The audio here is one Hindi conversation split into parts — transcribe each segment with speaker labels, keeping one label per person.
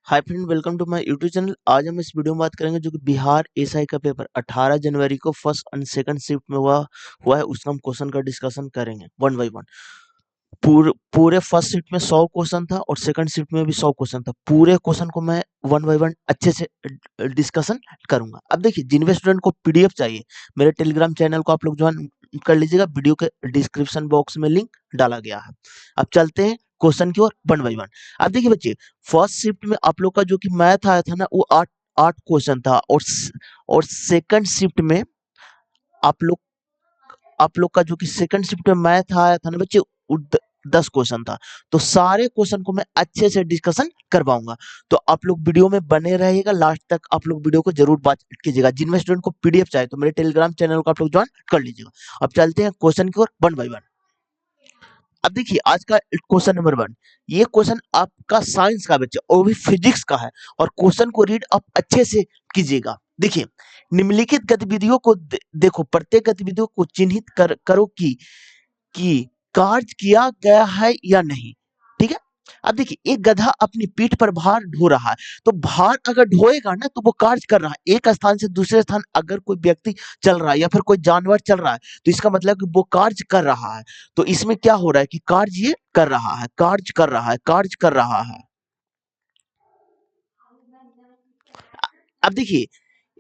Speaker 1: Hi friend, welcome to my YouTube channel. आज हम इस वीडियो में बात करेंगे जो कि बिहार एसआई का पेपर 18 जनवरी को फर्स्ट एंड सेकंड शिफ्ट में हुआ है। उसका हम क्वेश्चन का डिस्कशन करेंगे वन बाय वन। पूरे फर्स्ट शिफ्ट में 100 क्वेश्चन था और सेकंड शिफ्ट में भी 100 क्वेश्चन था। पूरे क्वेश्चन को मैं वन बाय वन अच्छे से डिस्कशन करूंगा। अब देखिए, जिन भी स्टूडेंट को पीडीएफ चाहिए, मेरे टेलीग्राम चैनल को आप लोग ज्वाइन कर लीजिएगा। वीडियो के डिस्क्रिप्शन बॉक्स में लिंक डाला गया है। अब चलते हैं क्वेश्चन की ओर वन बाय वन। अब देखिए बच्चे, फर्स्ट शिफ्ट में आप लोग का जो कि मैथ आया था ना, वो आठ आठ क्वेश्चन था और सेकंड शिफ्ट में आप लोग का जो कि सेकंड शिफ्ट में मैथ आया था ना बच्चे, 10 क्वेश्चन था। तो सारे क्वेश्चन को मैं अच्छे से डिस्कशन करवाऊंगा। तो आप लोग वीडियो में बने रहिएगा, लास्ट तक आप लोग वीडियो को जरूर वॉच कीजिएगा। जिनमें स्टूडेंट को पीडीएफ चाहिए तो मेरे टेलीग्राम चैनल को आप लोग ज्वाइन कर लीजिएगा। अब चलते हैं क्वेश्चन की ओर वन बाय वन। अब देखिए, आज का क्वेश्चन नंबर 1। ये क्वेश्चन आपका साइंस का बच्चा और भी फिजिक्स का है, और क्वेश्चन को रीड आप अच्छे से कीजिएगा। देखिए, निम्नलिखित गतिविधियों को देखो, प्रत्येक गतिविधियों को चिन्हित करो कि कार्य किया गया है या नहीं। ठीक है। अब देखिए, एक गधा अपनी पीठ पर भार ढो रहा है। तो भार अगर ढोएगा ना तो वो कार्य कर रहा है। एक स्थान से दूसरे स्थान अगर कोई व्यक्ति चल रहा है या फिर कोई जानवर चल रहा है तो इसका मतलब कि वो कार्य कर रहा है। तो इसमें क्या हो रहा है कि कार्य ये कर रहा है, कार्य कर रहा है, कार्य कर रहा है। अब देखिए,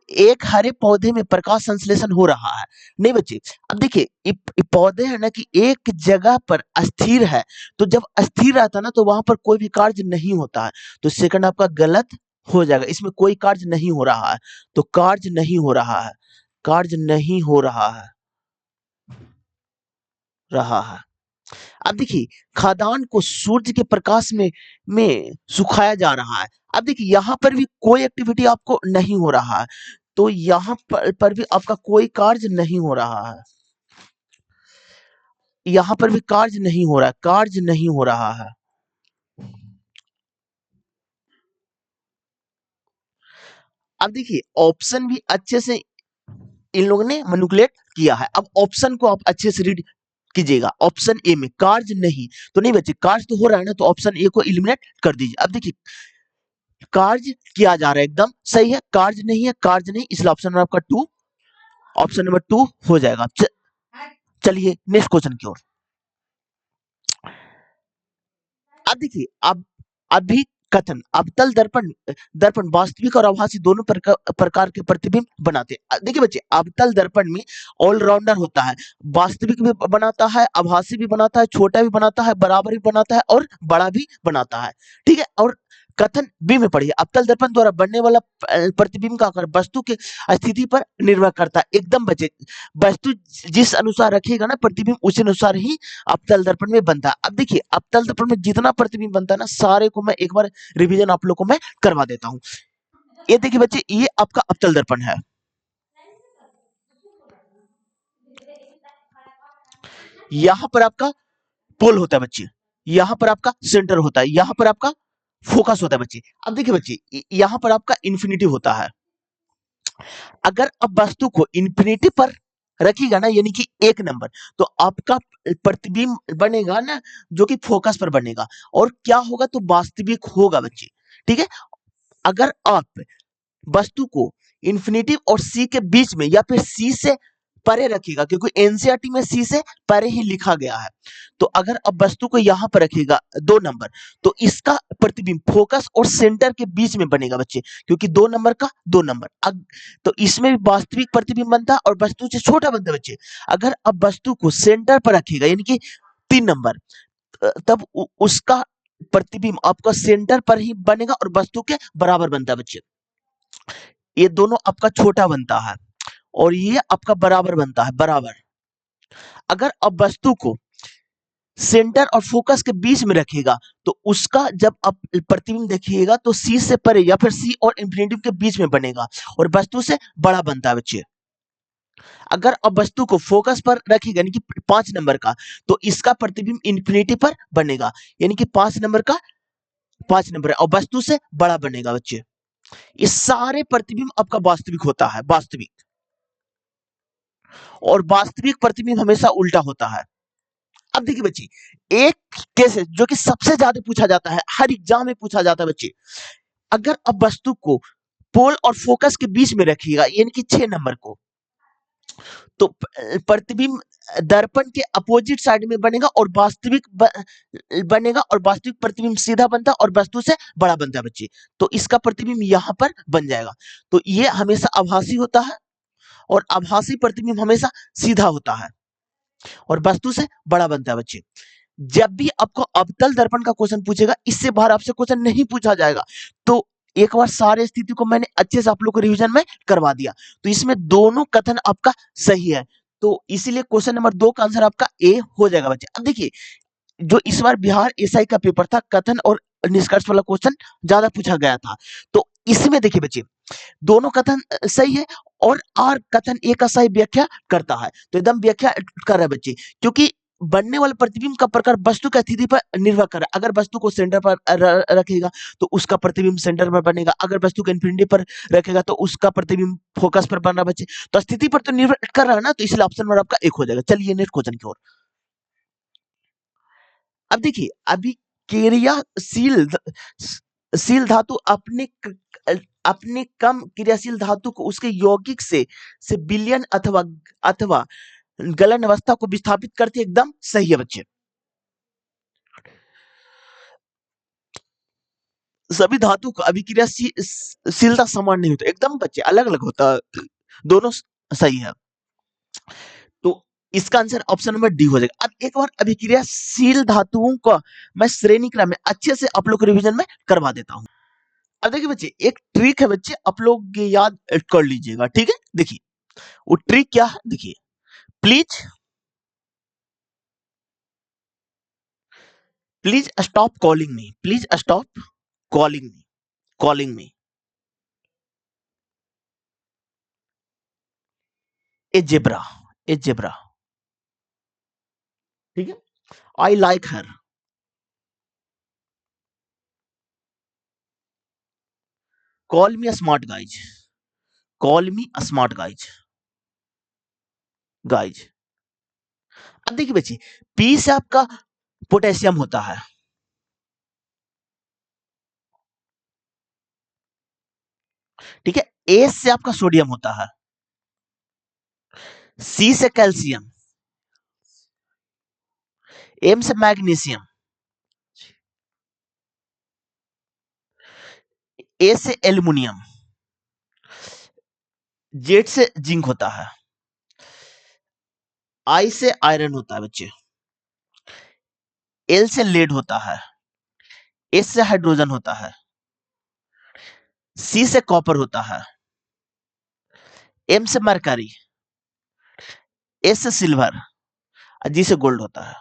Speaker 1: एक हरे पौधे में प्रकाश संश्लेषण हो रहा है। नहीं बच्चे, अब देखिए, ये पौधे है ना कि एक जगह पर अस्थिर है। तो जब अस्थिर रहता है ना तो वहां पर कोई भी कार्य नहीं होता है। तो सेकंड आपका गलत हो जाएगा। इसमें कोई कार्य नहीं हो रहा है। तो कार्य नहीं हो रहा है, कार्य नहीं हो रहा है। अब देखिए, खाद्यान्न को सूर्य के प्रकाश में सुखाया जा रहा है। अब देखिए, यहाँ पर भी कोई एक्टिविटी आपको नहीं हो रहा है। तो यहाँ पर भी आपका कोई कार्य नहीं हो रहा है। यहाँ पर भी कार्य नहीं हो रहा है, कार्य नहीं हो रहा है। अब देखिए, ऑप्शन भी अच्छे से इन लोगों ने मैनिपुलेट किया है। अब ऑप्शन को आप अच्छे से रीड कीजिएगा। ऑप्शन ए में कार्य नहीं, तो नहीं बच्चे, कार्य तो हो रहा है ना, तो ऑप्शन ए को एलिमिनेट कर दीजिए। अब देखिए, कार्य किया जा रहा है, एकदम सही है। कार्य नहीं है, कार्य नहीं, इसलिए ऑप्शन नंबर आपका 2, ऑप्शन नंबर 2 हो जाएगा। चलिए नेक्स्ट क्वेश्चन की ओर। अब देखिए, अब अभी कथन अवतल दर्पण दर्पण वास्तविक और आभासी दोनों प्रकार के प्रतिबिंब बनाते हैं। देखिए बच्चे, अवतल दर्पण में ऑलराउंडर होता है। वास्तविक भी बनाता है, आभासी भी बनाता है, छोटा भी बनाता है, बराबर भी बनाता है और बड़ा भी बनाता है। ठीक है। और कथन बी में पढ़िए, अवतल दर्पण द्वारा बनने वाला प्रतिबिंब का आकार वस्तु के स्थिति पर निर्भर करता है। एकदम बच्चे, वस्तु जिस अनुसार रखिएगा ना प्रतिबिंब, उसी अनुसार ही अवतल दर्पण में बनता है। अब देखिए, अवतल दर्पण में जितना प्रतिबिंब बनता है ना, सारे को मैं एक बार रिवीजन आप लोग को मैं करवा देता हूँ। ये देखिए बच्चे, ये आपका अवतल दर्पण है। यहाँ पर आपका पोल होता है बच्चे, यहाँ पर आपका सेंटर होता है, यहाँ पर आपका फोकस होता है बच्चे। अब देखिए बच्चे, यहाँ पर आपका इन्फिनिटी होता है। अगर अब वस्तु को इन्फिनिटी पर रखिएगा ना, यानी कि एक नंबर, तो आपका प्रतिबिंब बनेगा ना जो कि फोकस पर बनेगा। और क्या होगा, तो वास्तविक होगा बच्चे। ठीक है। अगर आप वस्तु को इन्फिनिटी और सी के बीच में या फिर सी से परे रखिएगा, क्योंकि एनसीईआरटी में सी से परे ही लिखा गया है। तो अगर अब वस्तु को यहां पर रखिएगा 2 नंबर, तो इसका प्रतिबिंब फोकस और सेंटर के बीच में बनेगा बच्चे, क्योंकि 2 नंबर का 2 नंबर। तो इसमें भी वास्तविक प्रतिबिंब बनता है और वस्तु से छोटा बनता है बच्चे। अगर अब वस्तु को सेंटर पर रखिएगा, यानी कि 3 नंबर, तब उसका प्रतिबिंब आपका सेंटर पर ही बनेगा और वस्तु के बराबर बनता है बच्चे। ये दोनों आपका छोटा बनता है और ये आपका बराबर बनता है, बराबर। अगर अब वस्तु को सेंटर और फोकस के बीच में रखिएगा तो उसका जब आप प्रतिबिंब देखिएगा तो सी से परे या फिर सी और इंफिनिटी के बीच में बनेगा और वस्तु से बड़ा बनता है बच्चे। अगर अब वस्तु को फोकस पर रखिएगा, यानी कि 5 नंबर का, तो इसका प्रतिबिंब इंफिनिटी पर बनेगा, यानी कि 5 नंबर का 5 नंबर है और वस्तु से बड़ा बनेगा बच्चे। ये सारे प्रतिबिंब आपका वास्तविक होता है, वास्तविक। और वास्तविक प्रतिबिंब हमेशा उल्टा होता है। अब देखिए बच्चे, एक केस है जो कि सबसे ज्यादा पूछा जाता है, हर एग्जाम में पूछा जाता है बच्चे। अगर अब वस्तु को पोल और फोकस के बीच में रखिएगा, यानी कि 6 नंबर को, तो प्रतिबिंब दर्पण के अपोजिट साइड में बनेगा और बनेगा, और वास्तविक प्रतिबिंब सीधा बनता है और वस्तु से बड़ा बनता है बच्चे। तो इसका प्रतिबिंब यहाँ पर बन जाएगा। तो ये हमेशा आभासी होता है और आभासी प्रतिबिंब हमेशा सीधा होता है और वस्तु से बड़ा बनता है बच्चे। जब भी आपको अवतल दर्पण का क्वेश्चन पूछेगा, इससे बाहर आपसे क्वेश्चन नहीं पूछा जाएगा। तो एक बार सारे स्थिति को मैंने अच्छे से आप लोग को रिवीजन में करवा दिया, तो इसमें दोनों कथन आपका सही है। तो इसीलिए क्वेश्चन नंबर 2 का आंसर आपका ए हो जाएगा बच्चे। अब देखिए, जो इस बार बिहार एसआई का पेपर था, कथन और निष्कर्ष वाला क्वेश्चन ज्यादा पूछा गया था। तो इसमें देखिए बच्चे, दोनों कथन सही है और आर कथन ए का सही व्याख्या करता है। तो एकदम व्याख्या कर रहा है बच्चे, क्योंकि बनने वाले प्रतिबिंब का प्रकार वस्तु की स्थिति पर निर्भर कर रहा है। अगर वस्तु को सेंटर पर रखेगा तो उसका प्रतिबिंब सेंटर पर बनेगा, अगर वस्तु को इन्फिनिटी पर रखेगा तो उसका प्रतिबिंब फोकस पर बन रहा बच्चे। तो स्थिति पर तो निर्भर कर रहा है ना, तो इसलिए ऑप्शन नंबर आपका 1 हो जाएगा। चलिए नेक्स्ट क्वेश्चन की ओर। अब देखिए, अभी क्रियाशील धातु अपने कम क्रियाशील धातु को उसके यौगिक से विलयन अथवा गलन अवस्था को विस्थापित करती है। एकदम सही है बच्चे। सभी धातु का अभिक्रियाशीलता समान नहीं होता, एकदम बच्चे अलग अलग होता है। दोनों सही है। तो इसका आंसर ऑप्शन नंबर डी हो जाएगा। अब एक बार अभिक्रियाशील धातुओं का मैं श्रेणी क्रम में अच्छे से आप लोग को रिवीजन में करवा देता हूं। अब देखिए बच्चे, एक ट्रिक है बच्चे, आप लोग ये याद कर लीजिएगा, ठीक है। देखिए वो ट्रिक क्या है, देखिए, please stop calling me, please stop calling me A zebra, ठीक है। I like her, call me a smart guys, guys. अब देखिए बच्चे, पी से आपका पोटेशियम होता है, ठीक है। ए से आपका सोडियम होता है, सी से कैल्शियम, एम से मैग्नीशियम, ए से एल्युमिनियम, जेड से जिंक होता है, आई से आयरन होता है बच्चे, एल से लेड होता है, एस से हाइड्रोजन होता है, सी से कॉपर होता है, एम से मरकरी, एस से सिल्वर, जी से गोल्ड होता है।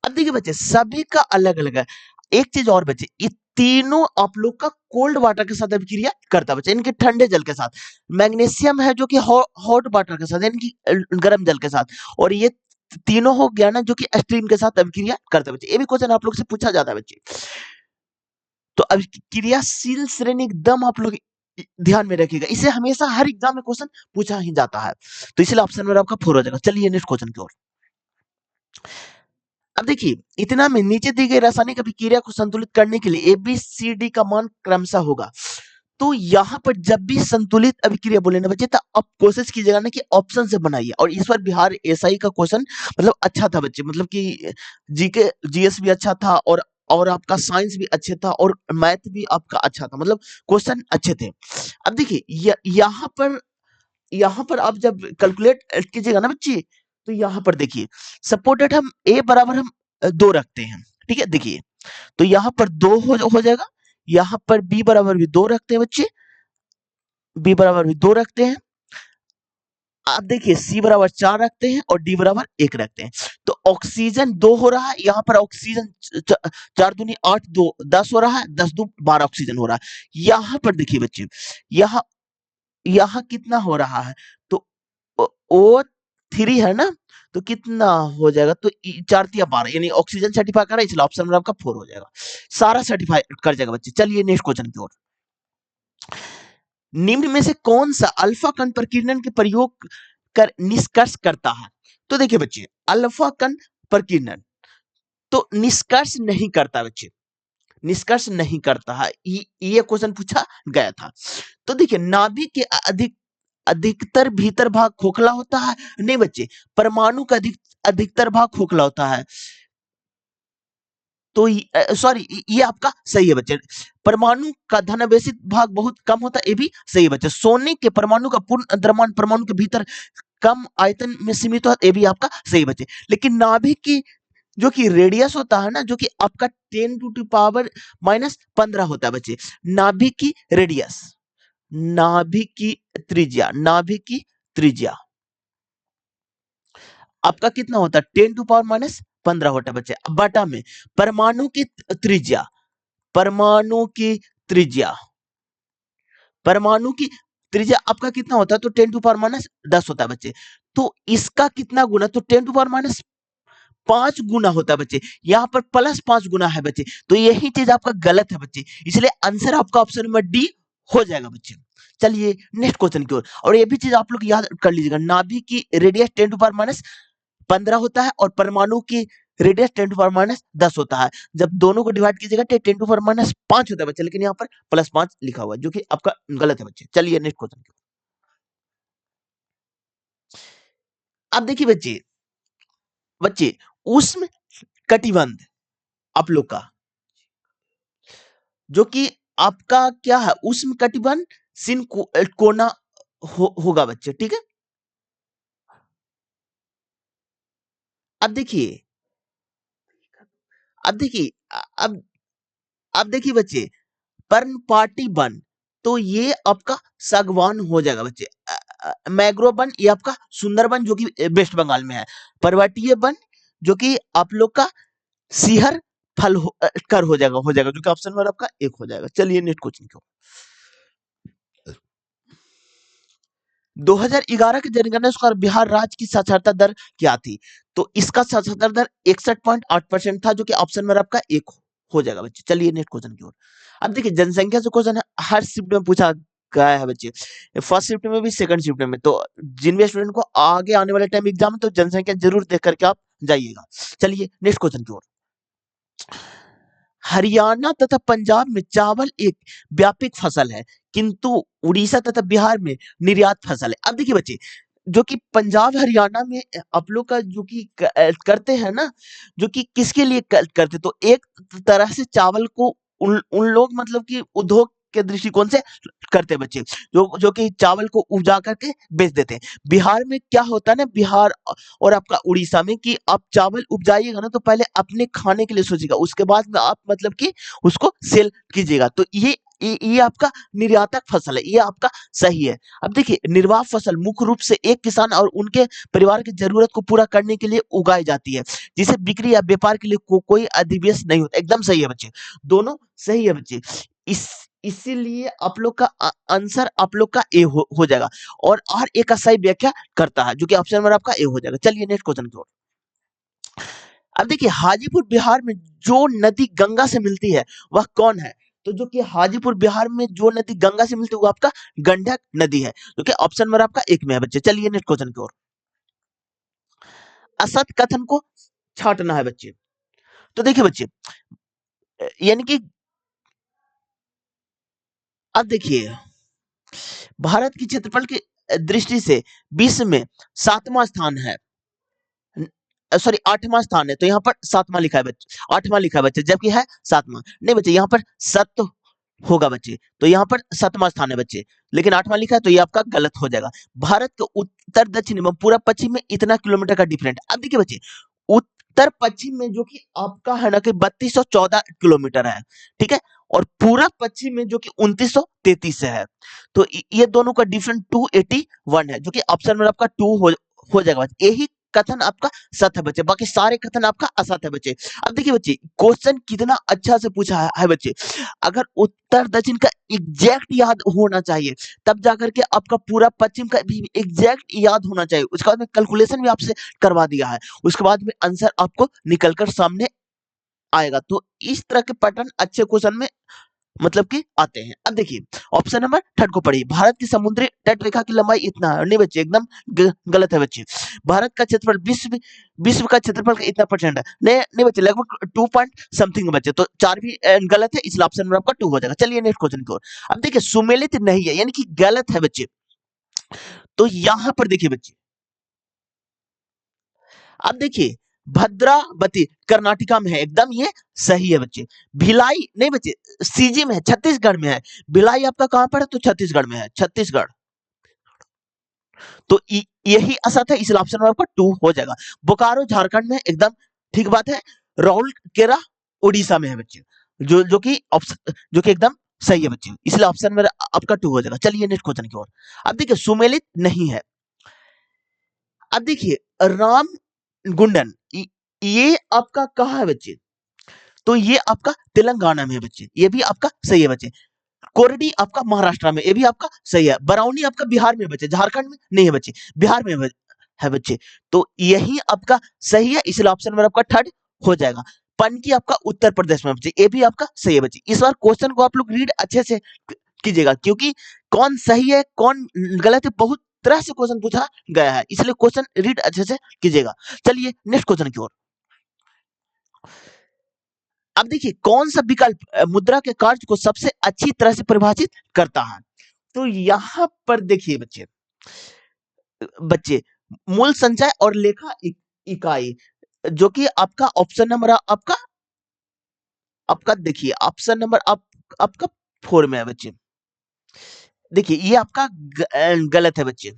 Speaker 1: अब देखिए बच्चे, सभी का अलग अलग है। एक चीज और बच्चे, ये तीनों आप लोग का कोल्ड वाटर के साथ अभिक्रिया करता है बच्चे, इनके ठंडे जल के साथ। मैग्नीशियम है जो कि हॉट वाटर के साथ, यानी कि गर्म जल के साथ। और ये तीनों हो गया ना जो कि स्ट्रीम के साथ अभिक्रिया करता है बच्चे। ये भी क्वेश्चन आप लोग से पूछा जाता है बच्चे। तो अभिक्रियाशील श्रेणी एकदम आप लोग ध्यान में रखिएगा, इसे हमेशा हर एग्जाम में क्वेश्चन पूछा ही जाता है। तो इसलिए ऑप्शन नंबर आपका 4 हो जाएगा। चलिए नेक्स्ट क्वेश्चन की ओर। अब देखिए, इतना में नीचे दी गई रासायनिक अभिक्रिया को संतुलित करने के लिए ABCD का मान क्रमशः होगा। तो यहाँ पर जब भी संतुलित अभिक्रिया बोले ना बच्चे, तो आप कोशिश कीजिएगा ना कि ऑप्शन से बनाइए। और इस बार बिहार एसआई का क्वेश्चन मतलब अच्छा था बच्चे, मतलब कि जीके जीएस भी अच्छा था और आपका साइंस भी अच्छे था और मैथ भी आपका अच्छा था, मतलब क्वेश्चन अच्छे थे। अब देखिए यहाँ पर आप जब कैलकुलेट कीजिएगा ना बच्चे, तो यहाँ पर देखिए, सपोर्टेड हम a बराबर हम 2 रखते हैं, ठीक है। देखिए, तो यहाँ पर 2 हो जाएगा, यहाँ पर b बराबर भी 2 रखते हैं बच्चे, b बराबर भी 2 रखते हैं। आप देखिए, c बराबर 4 रखते हैं और d बराबर 1 रखते हैं। तो ऑक्सीजन 2 हो रहा है, यहाँ पर ऑक्सीजन 4 दूनी 8, 2 10 हो रहा है, 10 2 12 ऑक्सीजन हो रहा है। यहाँ पर देखिए बच्चे, यहाँ यहाँ कितना हो रहा है, तो O3 है ना, तो कितना हो जाएगा, तो 4 तिया 12, यानी ऑक्सीजन सर्टिफाई कर रहा है, इसलिए ऑप्शन नंबर आपका 4 हो जाएगा। सारा सर्टिफाई कर जाएगा बच्चे। चलिए नेक्स्ट क्वेश्चन की ओर। निम्न में से कौन सा अल्फा कण प्रकीर्णन के प्रयोग कर निष्कर्ष करता है? तो देखिए बच्चे, अल्फा कण प्रकीर्णन तो निष्कर्ष नहीं करता बच्चे, निष्कर्ष नहीं करता है। ये क्वेश्चन पूछा गया था। तो देखिए नाभिक के अधिकतर भीतर भाग खोखला होता है। नहीं बच्चे, परमाणु का अधिकतर भाग खोखला होता है। तो सॉरी, ये आपका सही है बच्चे। परमाणु का धनावेशित भाग बहुत कम होता है, ये भी सही है बच्चे। सोने के परमाणु का पूर्ण द्रव्यमान परमाणु के भीतर कम आयतन में सीमित होता है, ये भी आपका सही बच्चे। लेकिन नाभिक की जो कि रेडियस होता है ना, जो कि आपका 10⁻⁻15 होता है बच्चे। नाभिक की रेडियस, नाभिक की त्रिज्या, नाभिक की त्रिज्या आपका कितना होता है? 10⁻⁻15 होता है बच्चे। बटा में परमाणु की त्रिज्या, परमाणु की त्रिज्या, परमाणु की त्रिज्या आपका कितना होता है? तो 10⁻10 होता है बच्चे। तो इसका कितना गुना? तो 10⁻5 गुना होता है बच्चे। यहाँ पर +5 गुना है बच्चे। तो यही चीज आपका गलत है बच्चे, इसलिए आंसर आपका ऑप्शन नंबर डी हो जाएगा बच्चे। चलिए नेक्स्ट क्वेश्चन की ओर। और ये भी चीज आप लोग याद कर लीजिएगा, नाभिक की रेडियस 10⁻15 होता है और परमाणु की रेडियस 10⁻10 होता है। जब दोनों को डिवाइड कीजिएगा तो 10⁻5 होता है बच्चे, लेकिन यहाँ पर +5 लिखा हुआ है, जो कि आपका गलत है बच्चे। चलिए नेक्स्ट क्वेश्चन की ओर। अब देखिए बच्चे, बच्चे उष्ण कटिबंध आप लोग का, जो कि आपका क्या है? उष्ण कटिबंध कोना होगा बच्चे, ठीक है। अब देखिए, अब देखिए, अब अब देखिए बच्चे, पर्णपाती वन, तो ये आपका सागवान हो जाएगा बच्चे। मैंग्रोव वन ये आपका सुंदरबन, जो कि वेस्ट बंगाल में है। पर्वतीय वन जो कि आप लोग का सिहर कर हो जाएगा, जो कि ऑप्शन नंबर आपका 1 हो जाएगा। चलिए नेक्स्ट क्वेश्चन को। 2011 के जनगणना अनुसार बिहार राज्य की साक्षरता दर क्या थी? तो इसका साक्षरता दर 61.8% था, जो कि ऑप्शन नंबर आपका 1 हो जाएगा बच्चे। चलिए नेक्स्ट क्वेश्चन की ओर। अब देखिए जनसंख्या से क्वेश्चन हर शिफ्ट में पूछा गया है बच्चे, फर्स्ट शिफ्ट में भी, सेकंड शिफ्ट में। तो जिन भी स्टूडेंट को आगे आने वाले टाइम एग्जाम में तो जनसंख्या जरूर देख करके आप जाइएगा। चलिए नेक्स्ट क्वेश्चन की ओर। हरियाणा तथा पंजाब में चावल एक व्यापक फसल है, किंतु उड़ीसा तथा बिहार में निर्यात फसल है। अब देखिए बच्चे, जो कि पंजाब हरियाणा में आप लोग का जो कि करते हैं ना, जो कि किसके लिए करते, तो एक तरह से चावल को उन उन लोग मतलब कि उद्योग के दृष्टिकोण से करते हैं बच्चे, जो जो कि चावल को उपजा करके बेच देते हैं। बिहार में क्या होता है ना, बिहार और आपका उड़ीसा में, कि आप चावल उपजाइएगा ना तो पहले अपने खाने के लिए सोचिएगा, उसके बाद में आप मतलब कि उसको सेल कीजिएगा। तो ये आपका निर्यातक फसल है, ये आपका सही है। अब देखिए, निर्वाह फसल मुख्य रूप से एक किसान और उनके परिवार की जरूरत को पूरा करने के लिए उगाई जाती है, जिसे बिक्री या व्यापार के लिए कोई अधिवेश नहीं होता। एकदम सही है बच्चे, दोनों सही है बच्चे। इस इसीलिए आप लोग का आंसर आप लोग का ए हो जाएगा, और एक का सही व्याख्या करता है, जो कि ऑप्शन नंबर आपका ए हो जाएगा। चलिए नेक्स्ट क्वेश्चन की ओर। अब देखिए, हाजीपुर बिहार में जो नदी गंगा से मिलती है वह कौन है? तो जो कि हाजीपुर बिहार में जो नदी गंगा से मिलती है वो आपका गंडक नदी है, जो कि ऑप्शन नंबर आपका 1 में है बच्चे। चलिए नेक्स्ट क्वेश्चन की ओर। असत कथन को छांटना है बच्चे। तो देखिए बच्चे, यानी कि अब देखिए, भारत की क्षेत्रफल की दृष्टि से विश्व में 7वां स्थान है, सॉरी 8वां स्थान है। तो यहाँ पर 7वां लिखा है बच्चे, 8वां लिखा है बच्चे, जबकि है 7वां। नहीं बच्चे, यहाँ पर 7 होगा बच्चे, तो यहाँ पर 7वां स्थान है बच्चे, लेकिन 8वां लिखा है, तो ये आपका गलत हो जाएगा। भारत के उत्तर दक्षिण एवं पूरा पश्चिम में इतना किलोमीटर का डिफरेंट। अब देखिए बच्चे, उत्तर पश्चिम में जो कि आपका है ना कि 3214 किलोमीटर है, ठीक है, और पूरा पश्चिम में जो कि 2933 है। तो ये दोनों का डिफरेंट 281 है, जो कि ऑप्शन में आपका 2 हो जाएगा बच्चे। यही कथन आपका सत्य है बच्चे, बाकी सारे कथन आपका असत्य है बच्चे। अब देखिए बच्चे, क्वेश्चन कितना अच्छा से पूछा है बच्चे। अगर उत्तर दक्षिण का एग्जैक्ट याद होना चाहिए, तब जाकर के आपका पूरा पश्चिम का भी एग्जैक्ट याद होना चाहिए। उसके बाद में कैलकुलेशन भी आपसे करवा दिया है, उसके बाद में आंसर आपको निकलकर सामने आएगा। तो इस तरह के पैटर्न अच्छे क्वेश्चन में मतलब कि आते हैं। अब देखिए ऑप्शन नंबर थर्ड को पढ़िए, भारत की समुद्री तट रेखा की लंबाई इतना है। नहीं बच्चे, एकदम गलत है बच्चे। भारत का क्षेत्रफल विश्व का क्षेत्रफल का इतना परसेंट है। नहीं नहीं बच्चे, लगभग 2 पॉइंट समथिंग बच्चे, तो 4 भी गलत है, इसलिए ऑप्शन नंबर आपका 2 हो जाएगा। चलिए नेक्स्ट क्वेश्चन की ओर। अब देखिए सुमेलित नहीं है, यानी कि गलत है बच्चे। तो यहां पर देखिए बच्चे, अब देखिए भद्रावती कर्नाटका में है, एकदम ये सही है बच्चे। भिलाई नहीं बच्चे, सीजी में है, छत्तीसगढ़ में है। भिलाई आपका कहां पर है, तो छत्तीसगढ़ में है, छत्तीसगढ़। तो यही असत है, इसलिए ऑप्शन नंबर आपका 2 हो जाएगा। बोकारो झारखंड में, एकदम ठीक बात है। राउल केरा उड़ीसा में है बच्चे, जो कि एकदम सही है बच्चे, इसलिए ऑप्शन मेरा आपका 2 हो जाएगा। चलिए नेक्स्ट क्वेश्चन की ओर। अब देखिए सुमेलित नहीं है। अब देखिए राम गुंडन, ये आपका कहाँ है बच्चे, तो ये आपका तेलंगाना में है बच्चे, ये भी आपका सही है बच्चे। कोरडी आपका महाराष्ट्र में, ये भी आपका सही है। बरौनी आपका बिहार में बच्चे, झारखंड में नहीं है बच्चे, बिहार में है बच्चे। तो यही आपका सही है, इसलिए ऑप्शन नंबर आपका थर्ड हो जाएगा। पनकी आपका उत्तर प्रदेश में बच्चे, ये भी आपका सही है बच्चे। इस बार क्वेश्चन को आप लोग रीड अच्छे से कीजिएगा, क्योंकि कौन सही है कौन गलत है, बहुत तरह से क्वेश्चन पूछा गया है, इसलिए क्वेश्चन रीड अच्छे से कीजिएगा। चलिए नेक्स्ट क्वेश्चन की ओर। अब देखिए कौन सा विकल्प मुद्रा के कार्य को सबसे अच्छी तरह से परिभाषित करता है। तो यहां पर देखिए बच्चे, बच्चे मूल संचय और लेखा इकाई, जो कि आपका ऑप्शन नंबर आपका आपका देखिए ऑप्शन नंबर आपका 4 में है बच्चे। देखिए ये आपका गलत है बच्चे।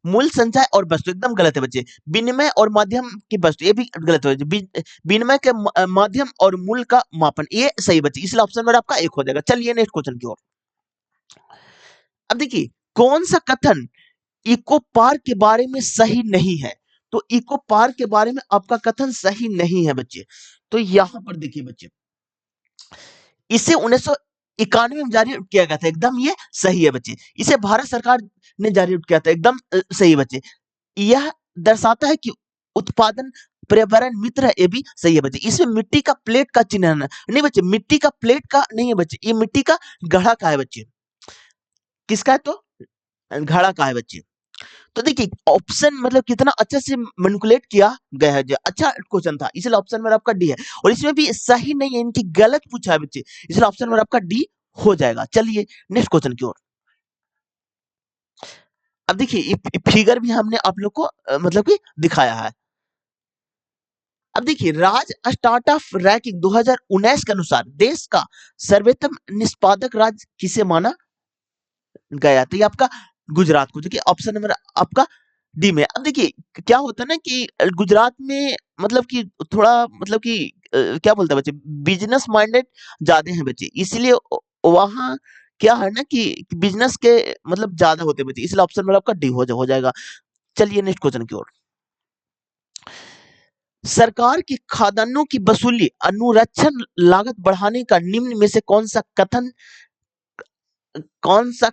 Speaker 1: मूल संचय और वस्तु एकदम गलत है बच्चे। विनिमय और माध्यम की वस्तु, ये भी गलत है बच्चे। विनिमय के माध्यम और मूल का मापन, ये सही बच्चे, इसलिए ऑप्शन नंबर आपका 1 हो जाएगा। चलिए नेक्स्ट क्वेश्चन की ओर। अब देखिए कौन सा कथन इको पार्क के बारे में सही नहीं है। तो इको पार्क के बारे में आपका कथन सही नहीं है बच्चे। तो यहां पर देखिए बच्चे, इसे 1991 में जारी किया गया था, एकदम ये सही है बच्चे। इसे भारत सरकार ने जारी किया था, एकदम सही है बच्चे। यह दर्शाता है कि उत्पादन पर्यावरण मित्र है, ये भी सही है बच्चे। इसमें मिट्टी का प्लेट का चिन्ह है नहीं बच्चे, मिट्टी का प्लेट का नहीं है बच्चे, ये मिट्टी का घड़ा का है बच्चे। किसका है, तो घड़ा का है बच्चे। तो देखिए ऑप्शन मतलब कितना अच्छे से मैनिपुलेट किया गया है, जो अच्छा क्वेश्चन था, इसलिए ऑप्शन नंबर आपका डी है। और इसमें भी सही नहीं है, इनकी गलत पूछा है बच्चे, इसलिए ऑप्शन नंबर आपका डी हो जाएगा। चलिए नेक्स्ट क्वेश्चन की ओर। अब देखिए ये फिगर भी हमने आप लोग को मतलब कि दिखाया है। अब देखिए राज्य स्टार्टअप रैंकिंग 2019 के अनुसार देश का सर्वोत्तम निष्पादक राज्य किसे माना गया, तो ये आपका गुजरात को, जो कि ऑप्शन नंबर आपका डी में। अब देखिए क्या होता है ना कि गुजरात में मतलब कि थोड़ा मतलब कि क्या बोलते हैं बच्चे, बिजनेस माइंडेड ज्यादा हैं बच्चे, इसलिए वहाँ क्या है ना कि बिजनेस के मतलब ज्यादा होते हैं बच्चे, इसलिए ऑप्शन नंबर आपका डी हो जाएगा। चलिए नेक्स्ट क्वेश्चन की ओर। सरकार की खादानों की वसूली अनुरक्षण लागत बढ़ाने का निम्न में से कौन सा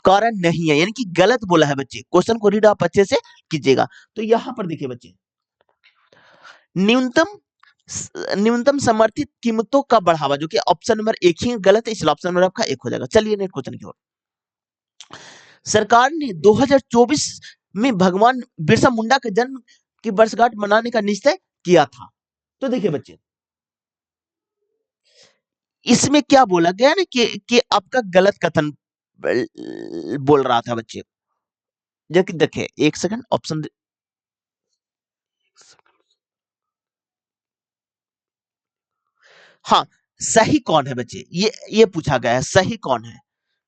Speaker 1: कारण नहीं है, यानी कि गलत बोला है बच्चे। क्वेश्चन को रीड आप अच्छे से कीजिएगा। तो यहां पर देखिए बच्चे, न्यूनतम न्यूनतम समर्थित कीमतों का बढ़ावा, जो कि ऑप्शन नंबर 1 ही गलत है, इसलिए ऑप्शन नंबर आपका 1 हो जाएगा। चलिए नेक्स्ट क्वेश्चन की ओर। सरकार ने 2024 में भगवान बिरसा मुंडा के जन्म की वर्षगांठ मनाने का निश्चय किया था। तो देखिए बच्चे, इसमें क्या बोला गया ना कि आपका गलत कथन बोल रहा था बच्चे। जबकि देखिए एक सेकंड ऑप्शन, हाँ सही कौन है बच्चे, ये पूछा गया है, सही कौन है,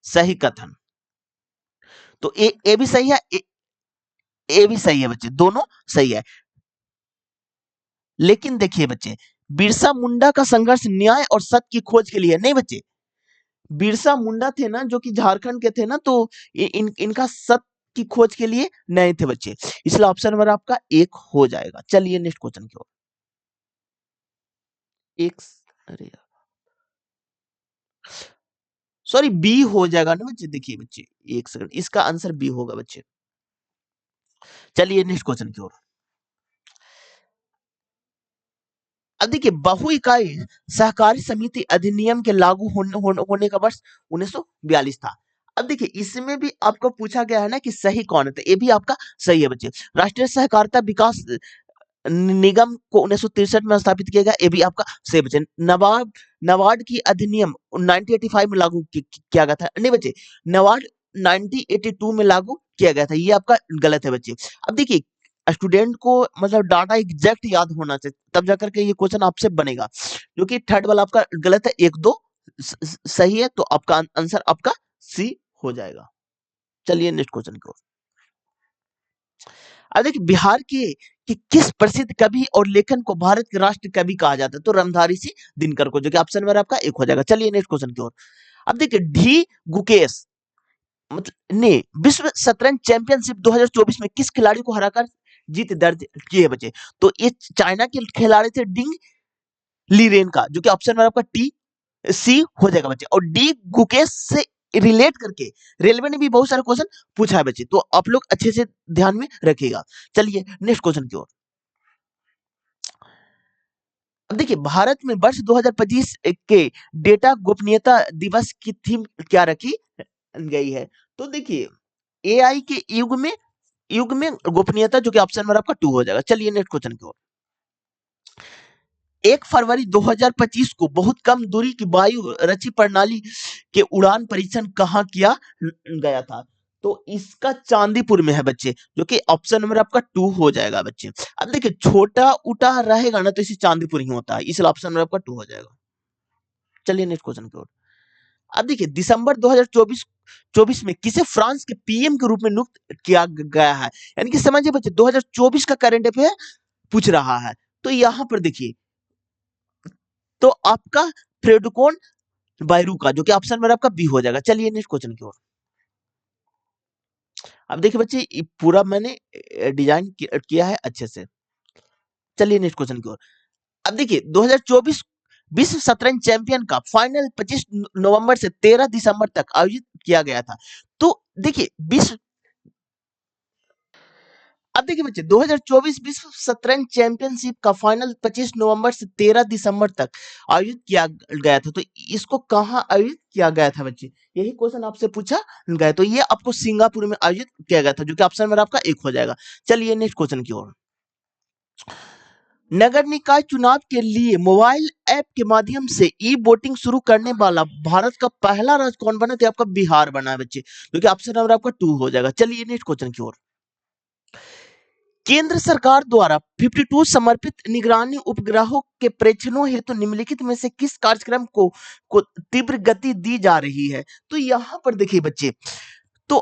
Speaker 1: सही कथन। तो ए भी सही है, ए भी सही है बच्चे, दोनों सही है। लेकिन देखिए बच्चे, बिरसा मुंडा का संघर्ष न्याय और सत्य की खोज के लिए नहीं बच्चे। बिरसा मुंडा थे ना, जो कि झारखंड के थे ना, तो इनका सत्य की खोज के लिए नए थे बच्चे, इसलिए ऑप्शन नंबर आपका 1 हो जाएगा। चलिए नेक्स्ट क्वेश्चन की ओर। एक, अरे सॉरी, बी हो जाएगा ना बच्चे। देखिए बच्चे एक सेकंड, इसका आंसर बी होगा बच्चे। चलिए नेक्स्ट क्वेश्चन की ओर। अब देखिए बहु इकाई सहकारी समिति अधिनियम के लागू होने का वर्ष 1942 था। अब देखिए इसमें भी आपको पूछा गया है ना कि सही कौन है, तो ये भी आपका सही है बच्चे। राष्ट्रीय सहकारिता विकास निगम को 1963 में स्थापित किया गया, ये भी आपका सही बच्चे। नबार्ड की अधिनियम 1985 में लागू किया गया था, नहीं बच्चे, नबार्ड 1982 में लागू किया गया था, ये आपका गलत है बच्चे। अब देखिए स्टूडेंट को मतलब डाटा एग्जैक्ट याद होना चाहिए, तब जाकर के ये क्वेश्चन आपसे बनेगा, जो कि थर्ड वाला आपका गलत है, एक दो सही है, तो आपका आंसर आपका सी हो जाएगा। चलिए नेक्स्ट क्वेश्चन की ओर। अब देखिए बिहार के कि किस प्रसिद्ध कवि और लेखन को भारत के राष्ट्र कवि कहा जाता है, तो रामधारी सिंह दिनकर को, जो कि ऑप्शन नंबर आपका एक हो जाएगा। चलिए नेक्स्ट क्वेश्चन की ओर। अब देखिए डी गुकेश मतलब ने विश्व शतरंज चैंपियनशिप 2024 में किस खिलाड़ी को हराकर जीत दर्ज की है बच्चे, तो ये चाइना के खिलाड़ी थे डिंग लीरेन का, जो कि ऑप्शन नंबर आपका टी सी हो जाएगा बच्चे। और डी गुकेश से रिलेट करके रेलवे ने भी बहुत सारे क्वेश्चन पूछा है बच्चे, तो आप लोग अच्छे से ध्यान में रखिएगा। चलिए नेक्स्ट क्वेश्चन की ओर। अब देखिए भारत में वर्ष 2025 के डेटा गोपनीयता दिवस की थीम क्या रखी गई है, तो देखिए एआई के युग में गोपनीयता, जो कि ऑप्शन नंबर आपका 2 हो जाएगा। चलिए नेक्स्ट क्वेश्चन की ओर। 1 फरवरी 2025 को बहुत कम दूरी की वायु रची प्रणाली के उड़ान परीक्षण कहाँ किया गया था, तो इसका चांदीपुर में है बच्चे, जो कि ऑप्शन नंबर आपका 2 हो जाएगा बच्चे। अब देखिए छोटा उटा रहेगा ना, तो इसे चांदीपुर ही होता है, इसलिए ऑप्शन नंबर आपका 2 हो जाएगा। चलिए नेक्स्ट क्वेश्चन की ओर। अब देखिए दिसंबर 2024 में किसे फ्रांस के पीएम के रूप में नियुक्त किया गया है, यानी कि समझिए बच्चे 2024 का करंट अफेयर पूछ रहा है, तो यहां पर देखिए तो आपका फ्रेडकोन बायरू का, जो कि ऑप्शन नंबर आपका बी हो जाएगा। चलिए नेक्स्ट क्वेश्चन की ओर। अब देखिए बच्चे ये पूरा मैंने डिजाइन किया है अच्छे से। चलिए नेक्स्ट क्वेश्चन की ओर। अब देखिए 2024 विश्व शतरंज चैंपियन का फाइनल 25 नवंबर से 13 दिसंबर तक आयोजित किया गया था, तो देखिए विश्व अब देखिए बच्चे 2024 विश्व शतरंज चैंपियनशिप का फाइनल 25 नवंबर से 13 दिसंबर तक आयोजित किया गया था, तो इसको कहां आयोजित किया गया था बच्चे, यही क्वेश्चन आपसे पूछा गया, तो ये आपको सिंगापुर में आयोजित किया गया था, जो कि ऑप्शन में आपका एक हो जाएगा। चलिए नेक्स्ट क्वेश्चन की ओर। नगर निकाय चुनाव के लिए मोबाइल ऐप के माध्यम से ई वोटिंग शुरू करने वाला भारत का पहला राज्य कौन बना, तो आपका बिहार बना है बच्चे, जो कि ऑप्शन नंबर आपका 2 हो जाएगा। चलिए नेक्स्ट क्वेश्चन की ओर। केंद्र सरकार द्वारा 52 समर्पित निगरानी उपग्रहों के प्रेक्षणों हेतु निम्नलिखित में से किस कार्यक्रम को तीव्र गति दी जा रही है, तो यहां पर देखिए बच्चे तो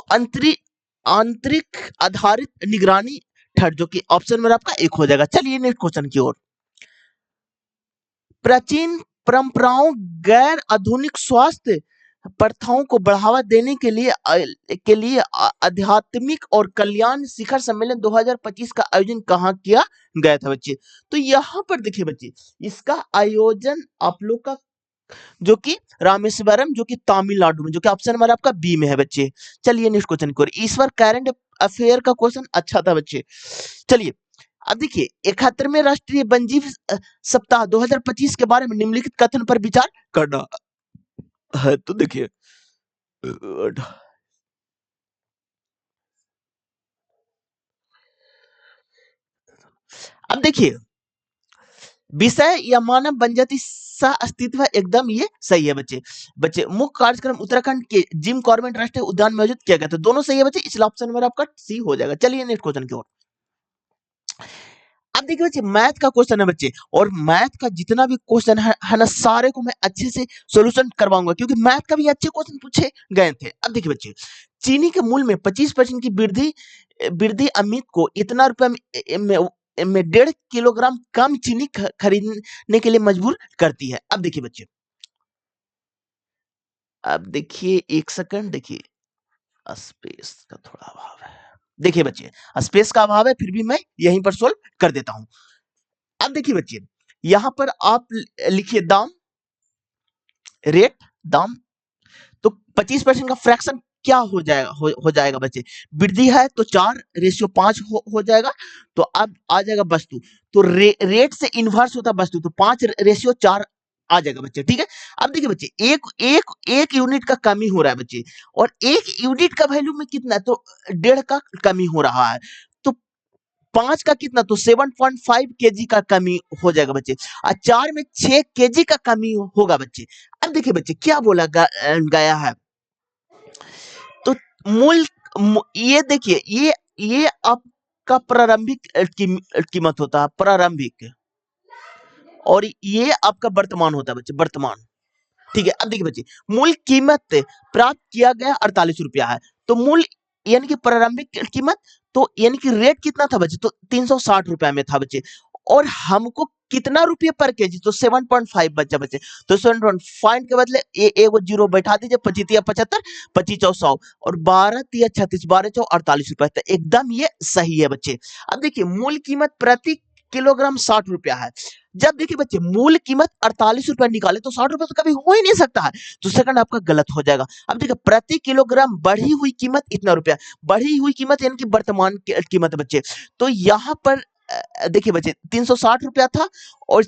Speaker 1: आंतरिक आधारित निगरानी थर्ड, जो कि ऑप्शन में आपका एक हो जाएगा। चलिए नेक्स्ट क्वेश्चन की ओर। प्राचीन परंपराओं गैर आधुनिक स्वास्थ्य प्रथाओं को बढ़ावा देने के लिए आध्यात्मिक और कल्याण शिखर सम्मेलन 2025 का आयोजन कहाँ किया गया था बच्चे, तो यहाँ पर देखिए बच्चे इसका आयोजन आप लोग का जो कि रामेश्वरम, जो कि तमिलनाडु में, जो कि ऑप्शन नंबर आपका बी में है बच्चे। चलिए नेक्स्ट क्वेश्चन की ओर। इस बार करंट अफेयर का क्वेश्चन अच्छा था बच्चे। चलिए अब देखिए 71वें राष्ट्रीय वन्यजीव सप्ताह 2025 के बारे में निम्नलिखित कथन पर विचार करना है, तो देखिए अब देखिए विषय या मानव वन्यजाति सह अस्तित्व एकदम ये सही है बच्चे। मुख्य कार्यक्रम उत्तराखंड के जिम कॉर्बेट राष्ट्रीय उद्यान में आयोजित किया गया था, दोनों सही है बच्चे, इसलिए ऑप्शन नंबर आपका सी हो जाएगा। चलिए नेक्स्ट क्वेश्चन की ओर। अब देखिए बच्चे मैथ का क्वेश्चन है बच्चे, और मैथ का जितना भी क्वेश्चन है ना, सारे को मैं अच्छे से सॉल्यूशन करवाऊंगा, क्योंकि मैथ का भी अच्छे क्वेश्चन पूछे गए थे। अब देखिए बच्चे चीनी के मूल्य में 25% की वृद्धि अमित को इतना रुपए में 1.5 किलोग्राम कम चीनी खरीदने के लिए मजबूर करती है। अब देखिए बच्चे, अब देखिए एक सेकंड, देखिए स्पेस का थोड़ा अभाव है। देखिए बच्चे स्पेस का अभाव है, फिर भी मैं यहीं पर सोल्व कर देता हूं। अब देखिए बच्चे यहां पर आप लिखिए दाम, रेट, दाम, तो 25% का फ्रैक्शन क्या हो जाएगा बच्चे, वृद्धि है तो 4:5 हो जाएगा। तो अब आ जाएगा वस्तु, तो रेट से इन्वर्स होता है वस्तु, तो 5:4 आ जाएगा बच्चे। ठीक है, अब देखिए बच्चे, एक एक एक यूनिट का कमी हो रहा है बच्चे, और एक यूनिट का वैल्यू में कितना है, तो 1.5 का कमी हो रहा है। तो 5 का कितना, तो 7.5 केजी का कमी हो जाएगा बच्चे, और 4 में 6 केजी का कमी होगा बच्चे। अब देखिए बच्चे क्या बोला गया है, तो मूल ये देखिए, ये आपका प्रारंभिक कीमत होता है, प्रारंभिक, और ये आपका वर्तमान होता है बच्चे, वर्तमान। ठीक है, अब देखिए बच्चे, मूल कीमत प्राप्त किया गया 48 रुपया है, तो मूल यानी कि प्रारंभिक कीमत, तो यानी कि रेट कितना था बच्चे, तो 360 रुपया में था बच्चे, और हमको कितना रुपये पर केजी, तो 7.5 बच्चा बच्चे। तो 7.5 के बदले एगो जीरो बैठा दीजिए, 25 75, 25 100, और 12 36, 12 48 रुपए, तो एकदम ये सही है बच्चे। अब देखिए, मूल कीमत प्रति किलोग्राम 60 रुपया है। जब देखिए बच्चे, मूल कीमत 48 रुपया निकाले तो 60 रुपया तो कभी हो ही नहीं सकता है, तो सेकंड आपका गलत हो जाएगा। अब देखिए, प्रति किलोग्राम बढ़ी हुई कीमत इतना रुपया, बढ़ी हुई कीमत यानी कि वर्तमान कीमत बच्चे। तो यहाँ पर देखिए बच्चे, 360 रुपया था और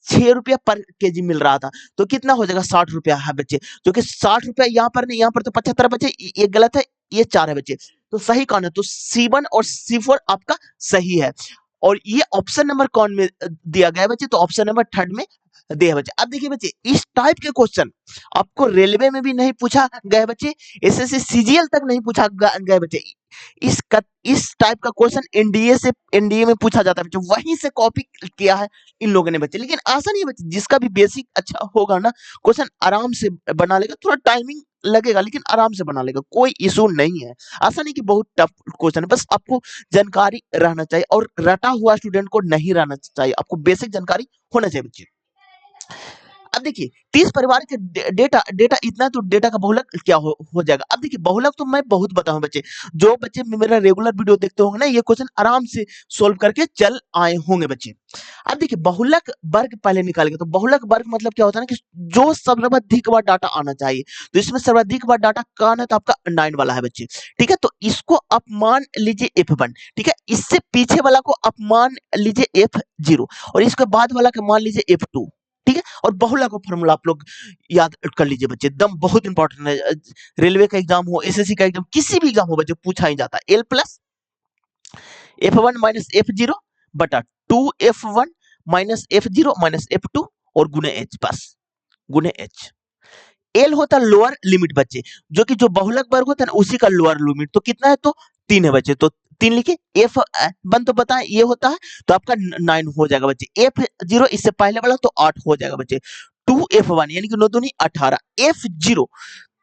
Speaker 1: 6 रुपया पर केजी मिल रहा था, तो कितना हो जाएगा, 60 रुपया है बच्चे, जो कि 60 रुपया यहाँ पर नहीं, यहाँ पर तो 75 बच्चे, ये गलत है, ये 4 है बच्चे, तो सही कौन है, तो C1 और C4 आपका सही है। और ये ऑप्शन नंबर कौन में दिया गया है बच्चे, तो ऑप्शन नंबर 3 में दिया है बच्चे। अब देखिए बच्चे, इस टाइप के क्वेश्चन आपको रेलवे में भी नहीं पूछा गया है बच्चे, एसएससी सीजीएल तक नहीं पूछा गया है बच्चे। इस टाइप का क्वेश्चन एनडीए में पूछा जाता है बच्चे, वहीं से कॉपी किया है इन लोगों ने बच्चे। लेकिन आशा नहीं है बच्चे, जिसका भी बेसिक अच्छा होगा ना, क्वेश्चन आराम से बना लेगा, थोड़ा टाइमिंग लगेगा लेकिन आराम से बना लेगा, कोई इशू नहीं है। ऐसा नहीं कि बहुत टफ क्वेश्चन है, बस आपको जानकारी रहना चाहिए, और रटा हुआ स्टूडेंट को नहीं रहना चाहिए, आपको बेसिक जानकारी होना चाहिए बच्चे। अब देखिए, 30 परिवार के डेटा डेटा इतना, तो डेटा का बहुलक क्या हो जाएगा। अब देखिए, बहुलक तो मैं बहुत बताऊं बच्चे, जो बच्चे मेरा रेगुलर वीडियो देखते होंगे ना, ये क्वेश्चन आराम से सोल्व करके चल आए होंगे बच्चे। अब देखिए, बहुलक वर्ग पहले निकालेंगे, तो बहुलक वर्ग मतलब क्या होता है ना, कि जो सर्वाधिक बार डाटा आना चाहिए, तो इसमें सर्वाधिक बार डाटा कौन है, तो आपका 9 वाला है बच्चे। ठीक है, तो इसको आप मान लीजिए F1, ठीक है, इससे पीछे वाला को आप मान लीजिए F0, और इसके बाद वाला को मान लीजिए F2। ठीक है, और बहुलक का फॉर्मूला आप लोग याद कर लीजिए बच्चे, एकदम बहुत इंपॉर्टेंट है, रेलवे का एग्जाम हो, एसएससी का एग्जाम, किसी भी एग्जाम हो बच्चे, पूछा ही जाता है। L plus F1 minus F0 बटा 2F1 minus F0 minus F2 और गुने H, बस गुने H। एल होता है लोअर लिमिट बच्चे, जो कि जो बहुलक वर्ग होता है ना, उसी का लोअर लिमिट, तो कितना है, तो 3 है बच्चे, तो 3 लिखे। F1 तो बताएं ये होता है, तो आपका 9 हो जाएगा बच्चे। F0 इससे पहले वाला तो 8 हो जाएगा बच्चे। 2F1 यानी कि 9 दूनी 18, F0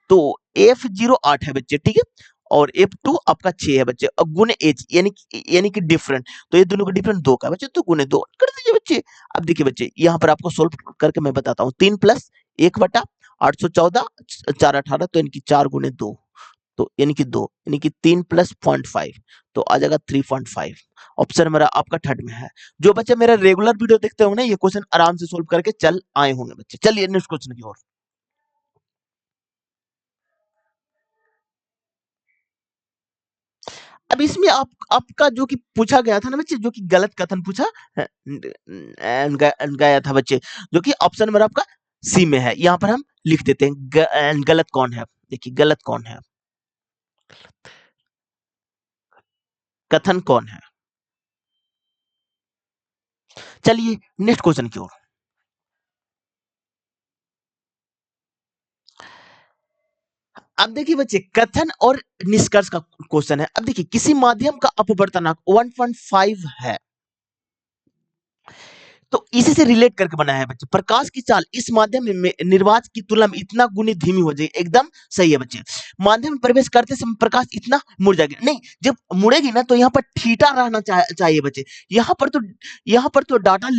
Speaker 1: तो F0 8 है बच्चे। ठीक है, और F2 आपका 6 है बच्चे, और गुने H यानी कि डिफरेंट, तो ये दोनों का डिफरेंट 2 का बच्चे, तो गुने 2 कर दीजिए बच्चे। अब देखिए बच्चे, यहाँ पर आपको सोल्व करके मैं बताता हूँ, 3 प्लस 1 बटा 814, 4 18, तो इनकी 4 गुने 2, तो यानी कि 2, यानी कि 3 प्लस 0.5, तो आ जाएगा 3.5। ऑप्शन मेरा आपका 3rd में है। जो बच्चे मेरा रेगुलर वीडियो देखते होंगे ना, ये क्वेश्चन आराम से सोल्व करके चल आए होंगे बच्चे। चलिए नेक्स्ट क्वेश्चन की ओर। अब इसमें आपका जो कि पूछा गया था ना बच्चे, जो कि गलत कथन पूछा गया था बच्चे, जो कि ऑप्शन नंबर आपका सी में है। यहाँ पर हम लिख देते हैं गलत कौन है। देखिए, गलत कौन है, कथन कौन है। चलिए नेक्स्ट क्वेश्चन की ओर। अब देखिए बच्चे, कथन और निष्कर्ष का क्वेश्चन है। अब देखिए, किसी माध्यम का अपवर्तनांक 1.5 है, तो इसी से रिलेट करके बनाया है बच्चे। प्रकाश की चाल इस माध्यम में निर्वात की तुलना में इतना गुनी धीमी हो जाएगी, एकदम सही है बच्चे। माध्यम में प्रवेश करते समय प्रकाश इतना मुड़ जाएगी, नहीं, जब मुड़ेगी ना, तो यहाँ पर थीटा रहना चाहिए बच्चे। यहाँ पर तो डाटा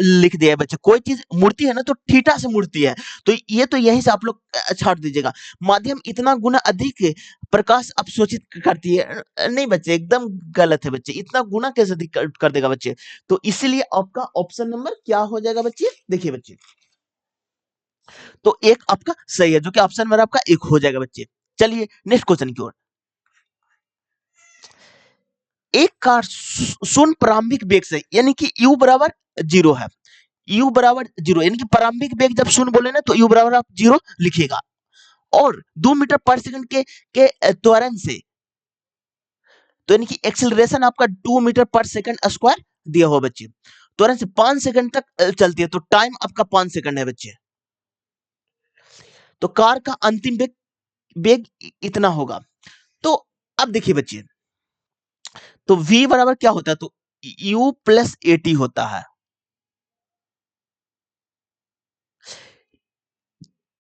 Speaker 1: लिख दिया है बच्चे, कोई चीज मुड़ती है ना, तो थीटा से मुड़ती है, तो ये तो यहीं से आप लोग छाट दीजिएगा। माध्यम इतना गुना अधिक प्रकाश अपशोषित करती है, नहीं बच्चे, एकदम गलत है बच्चे, इतना गुना कैसे अधिक कर देगा बच्चे। तो इसीलिए आपका ऑप्शन नंबर क्या हो जाएगा बच्चे, देखिए बच्चे, तो एक आपका सही है, जो कि ऑप्शन नंबर आपका 1 हो जाएगा बच्चे। चलिए नेक्स्ट क्वेश्चन की ओर। एक कार शून्य प्रारंभिक वेग से, यानी कि u बराबर 0 है, u बराबर 0, यानी कि प्रारंभिक वेग जब शून्य बोले ना तो u बराबर आप 0 लिखिएगा, और 2 मीटर पर सेकंड के त्वरण से, तो यानी कि एक्सेलरेशन आपका 2 मीटर पर सेकंड स्क्वायर दिया हुआ बच्चे, त्वरण से 5 सेकंड तक चलती है, तो टाइम आपका 5 सेकंड है बच्चे। तो कार का अंतिम वेग वेग इतना होगा। तो अब देखिए बच्चे, तो v बराबर क्या होता है, तो u प्लस एटी होता है।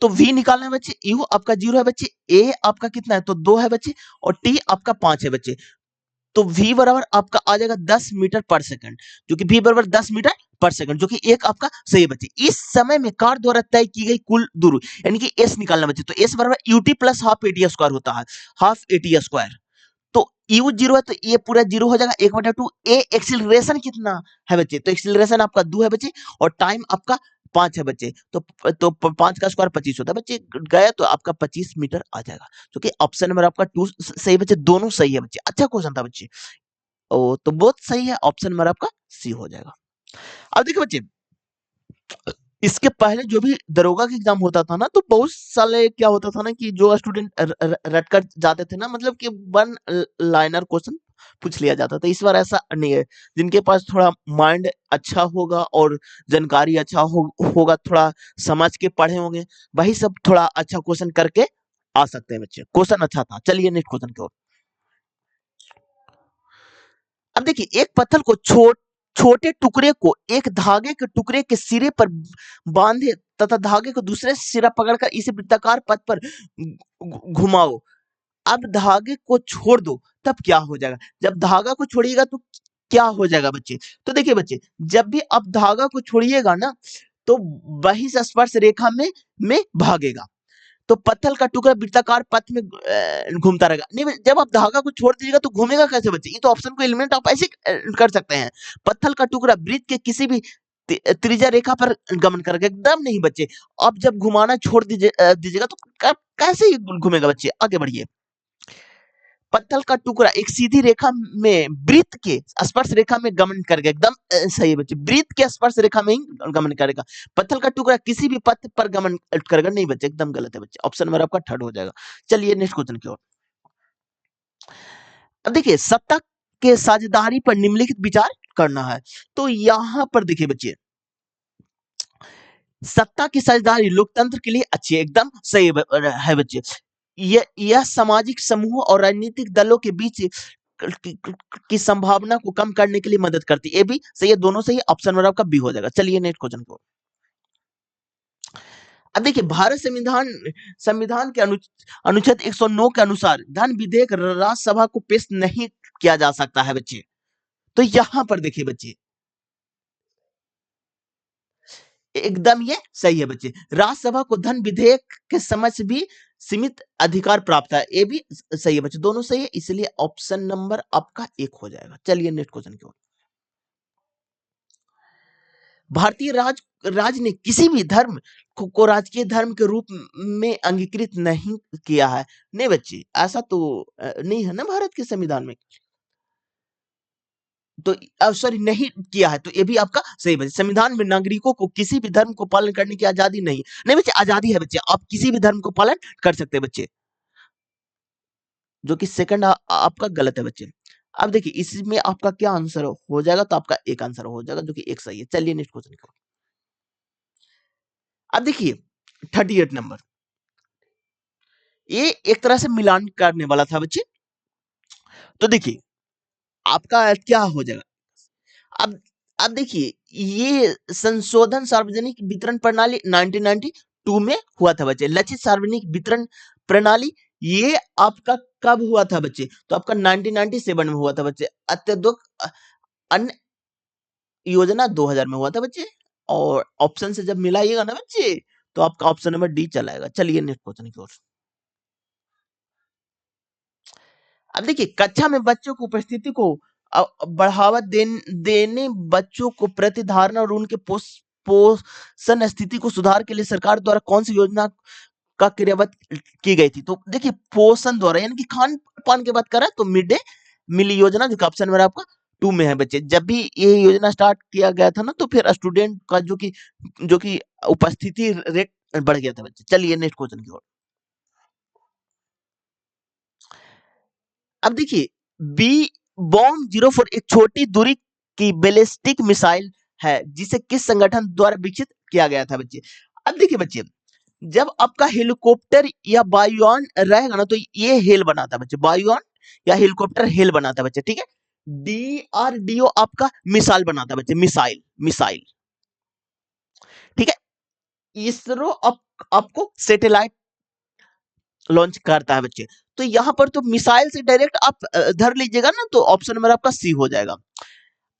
Speaker 1: तो v निकालना है बच्चे, u आपका 0 है बच्चे, a आपका कितना है, तो 2 है बच्चे, और t आपका 5 है बच्चे। तो v बराबर आपका आ जाएगा 10 मीटर पर सेकंड, जो कि v बराबर 10 मीटर पर सेकंड, जो कि एक आपका सही है बच्चे। इस समय में कार द्वारा तय की गई कुल दूरी, यानी कि s निकालना बच्चे, तो s बराबर ut plus half eighty square होता है, हाफ एटी स्क्वायर। तो u 0 है तो ये पूरा 0 हो जाएगा, 1/2। a एक्सीलरेशन कितना है बच्चे, तो एक्सीलरेशन आपका 2 है बच्चे, और टाइम आपका 5 है बच्चे, तो 5 का स्क्वायर 25 होता है बच्चे, गया तो आपका 25 मीटर आ जाएगा, जो कि ऑप्शन नंबर आपका 2 सही बच्चे, दोनों सही है बच्चे। अच्छा क्वेश्चन था बच्चे, ओ तो बहुत सही है, ऑप्शन नंबर आपका सी हो जाएगा। अब देखिए बच्चे, इसके पहले जो भी दरोगा का एग्जाम होता था ना, तो बहुत साले क्या होता था ना कि जो स्टूडेंट रट कर जाते थे ना, मतलब कि वन लाइनर क्वेश्चन पूछ लिया जाता था। इस बार ऐसा नहीं है, जिनके पास थोड़ा माइंड अच्छा होगा और जानकारी अच्छा होगा, थोड़ा समझ के पढ़े होंगे, वही सब थोड़ा अच्छा क्वेश्चन करके आ सकते हैं बच्चे। क्वेश्चन अच्छा था, चलिए नेक्स्ट क्वेश्चन की ओर। अब देखिए, एक पत्थर को छोटे टुकड़े को एक धागे के टुकड़े के सिरे पर बांधे तथा धागे को दूसरे सिरा पकड़कर इसे वृत्ताकार पथ पर घुमाओ। अब धागे को छोड़ दो, तब क्या हो जाएगा, जब धागा को छोड़िएगा तो क्या हो जाएगा बच्चे। तो देखिए बच्चे, जब भी आप धागा को छोड़िएगा ना, तो वही स्पर्श रेखा में भागेगा, तो पत्थर का टुकड़ा वृत्ताकार पथ में घूमता रहेगा। नहीं, जब आप धागा को छोड़ दीजिएगा तो घूमेगा कैसे बच्चे, ये तो ऑप्शन को एलिमिनेट आप ऐसे कर सकते हैं। पत्थर का टुकड़ा वृत्त के किसी भी त्रिज्या रेखा पर गमन करेगा, एकदम नहीं बच्चे। आप जब घुमाना छोड़ दीजिएगा तो कैसे ही घूमेगा बच्चे, आगे बढ़िए। पत्थर का टुकड़ा एक सीधी रेखा में वृत्त के स्पर्श रेखा में गमन करेगा, एकदम सही है बच्चे, वृत्त के स्पर्श रेखा में ही गमन करेगा। पत्थर का टुकड़ा किसी भी पथ पर गमन करेगा, नहीं बच्चे, एकदम गलत है बच्चे, ऑप्शन नंबर आपका थर्ड हो जाएगा। चलिए नेक्स्ट क्वेश्चन की ओर। अब देखिए, सत्ता के साझेदारी पर निम्नलिखित विचार करना है। तो यहाँ पर देखिए बच्चे, सत्ता की साझेदारी लोकतंत्र के लिए अच्छी है, एकदम सही है बच्चे। यह सामाजिक समूह और राजनीतिक दलों के बीच की संभावना को कम करने के लिए मदद करती है, ये भी सही है, दोनों सही है, ऑप्शन नंबर आपका बी हो जाएगा। चलिए नेक्स्ट क्वेश्चन को। अब देखिए, भारत संविधान संविधान के अनुच्छेद 109 के अनुसार धन विधेयक राज्यसभा को पेश नहीं किया जा सकता है बच्चे। तो यहां पर देखिए बच्चे, एकदम ये सही है बच्चे, राज्यसभा को धन विधेयक के समक्ष भी सीमित अधिकार प्राप्त है, ये भी सही है बच्चे, दोनों सही है, इसलिए ऑप्शन नंबर आपका एक हो जाएगा। चलिए नेक्स्ट क्वेश्चन की ओर। भारतीय राज ने किसी भी धर्म को राजकीय धर्म के रूप में अंगीकृत नहीं किया है। नहीं बच्चे, ऐसा तो नहीं है ना भारत के संविधान में, तो सॉरी नहीं किया है, तो ये भी आपका सही बच्चे। संविधान में नागरिकों को किसी भी धर्म को पालन करने की आजादी नहीं बच्चे, आजादी है बच्चे, आप किसी भी धर्म को पालन कर सकते हैं बच्चे, जो कि सेकंड आपका गलत है बच्चे। अब देखिए, इसमें आपका क्या आंसर हो जाएगा, तो आपका एक आंसर हो जाएगा, जो कि एक सही है। चलिए नेक्स्ट क्वेश्चन को। अब देखिए 38 नंबर, ये एक तरह से मिलान करने वाला था बच्चे। तो देखिए, आपका क्या हो जाएगा। अब अब देखिए, ये संशोधन सार्वजनिक वितरण प्रणाली 1992 में हुआ था बच्चे। लक्षित सार्वजनिक वितरण प्रणाली ये आपका कब हुआ था बच्चे, तो आपका 1997 में हुआ था बच्चे। अत्यधिक अन्य योजना 2000 में हुआ था बच्चे, और ऑप्शन से जब मिलाइएगा ना बच्चे, तो आपका ऑप्शन नंबर डी चलाएगा। चलिए नेक्स्ट क्वेश्चन की ओर। अब देखिए, कक्षा में बच्चों की उपस्थिति को बढ़ावा देने बच्चों को प्रतिधारण और उनके पोषण स्थिति को सुधार के लिए सरकार द्वारा कौन सी योजना का क्रियावत की गई थी। तो देखिए पोषण द्वारा यानी कि खान पान की बात कर रहा है तो मिड डे मील योजना जो कि ऑप्शन नंबर आपका 2 में है बच्चे। जब भी ये योजना स्टार्ट किया गया था ना तो फिर स्टूडेंट का जो कि उपस्थिति रेट बढ़ गया था बच्चे। चलिए नेक्स्ट क्वेश्चन की ओर। अब देखिए बी बॉम्ब 04 एक छोटी दूरी की बैलिस्टिक मिसाइल है जिसे किस संगठन द्वारा विकसित किया गया था बच्चे। अब देखिए बच्चे जब आपका हेलीकॉप्टर या वायुयान रहेगा ना तो ये हेल बनाता है बच्चे, वायुयान या हेलीकॉप्टर हेल बनाता है बच्चे, ठीक है। डीआरडीओ आपका मिसाइल बनाता है बच्चे, मिसाइल मिसाइल, ठीक है। इसरो आपको सैटेलाइट लॉन्च करता है बच्चे। तो यहाँ पर तो मिसाइल से डायरेक्ट आप धर लीजिएगा ना तो ऑप्शन नंबर आपका सी हो जाएगा।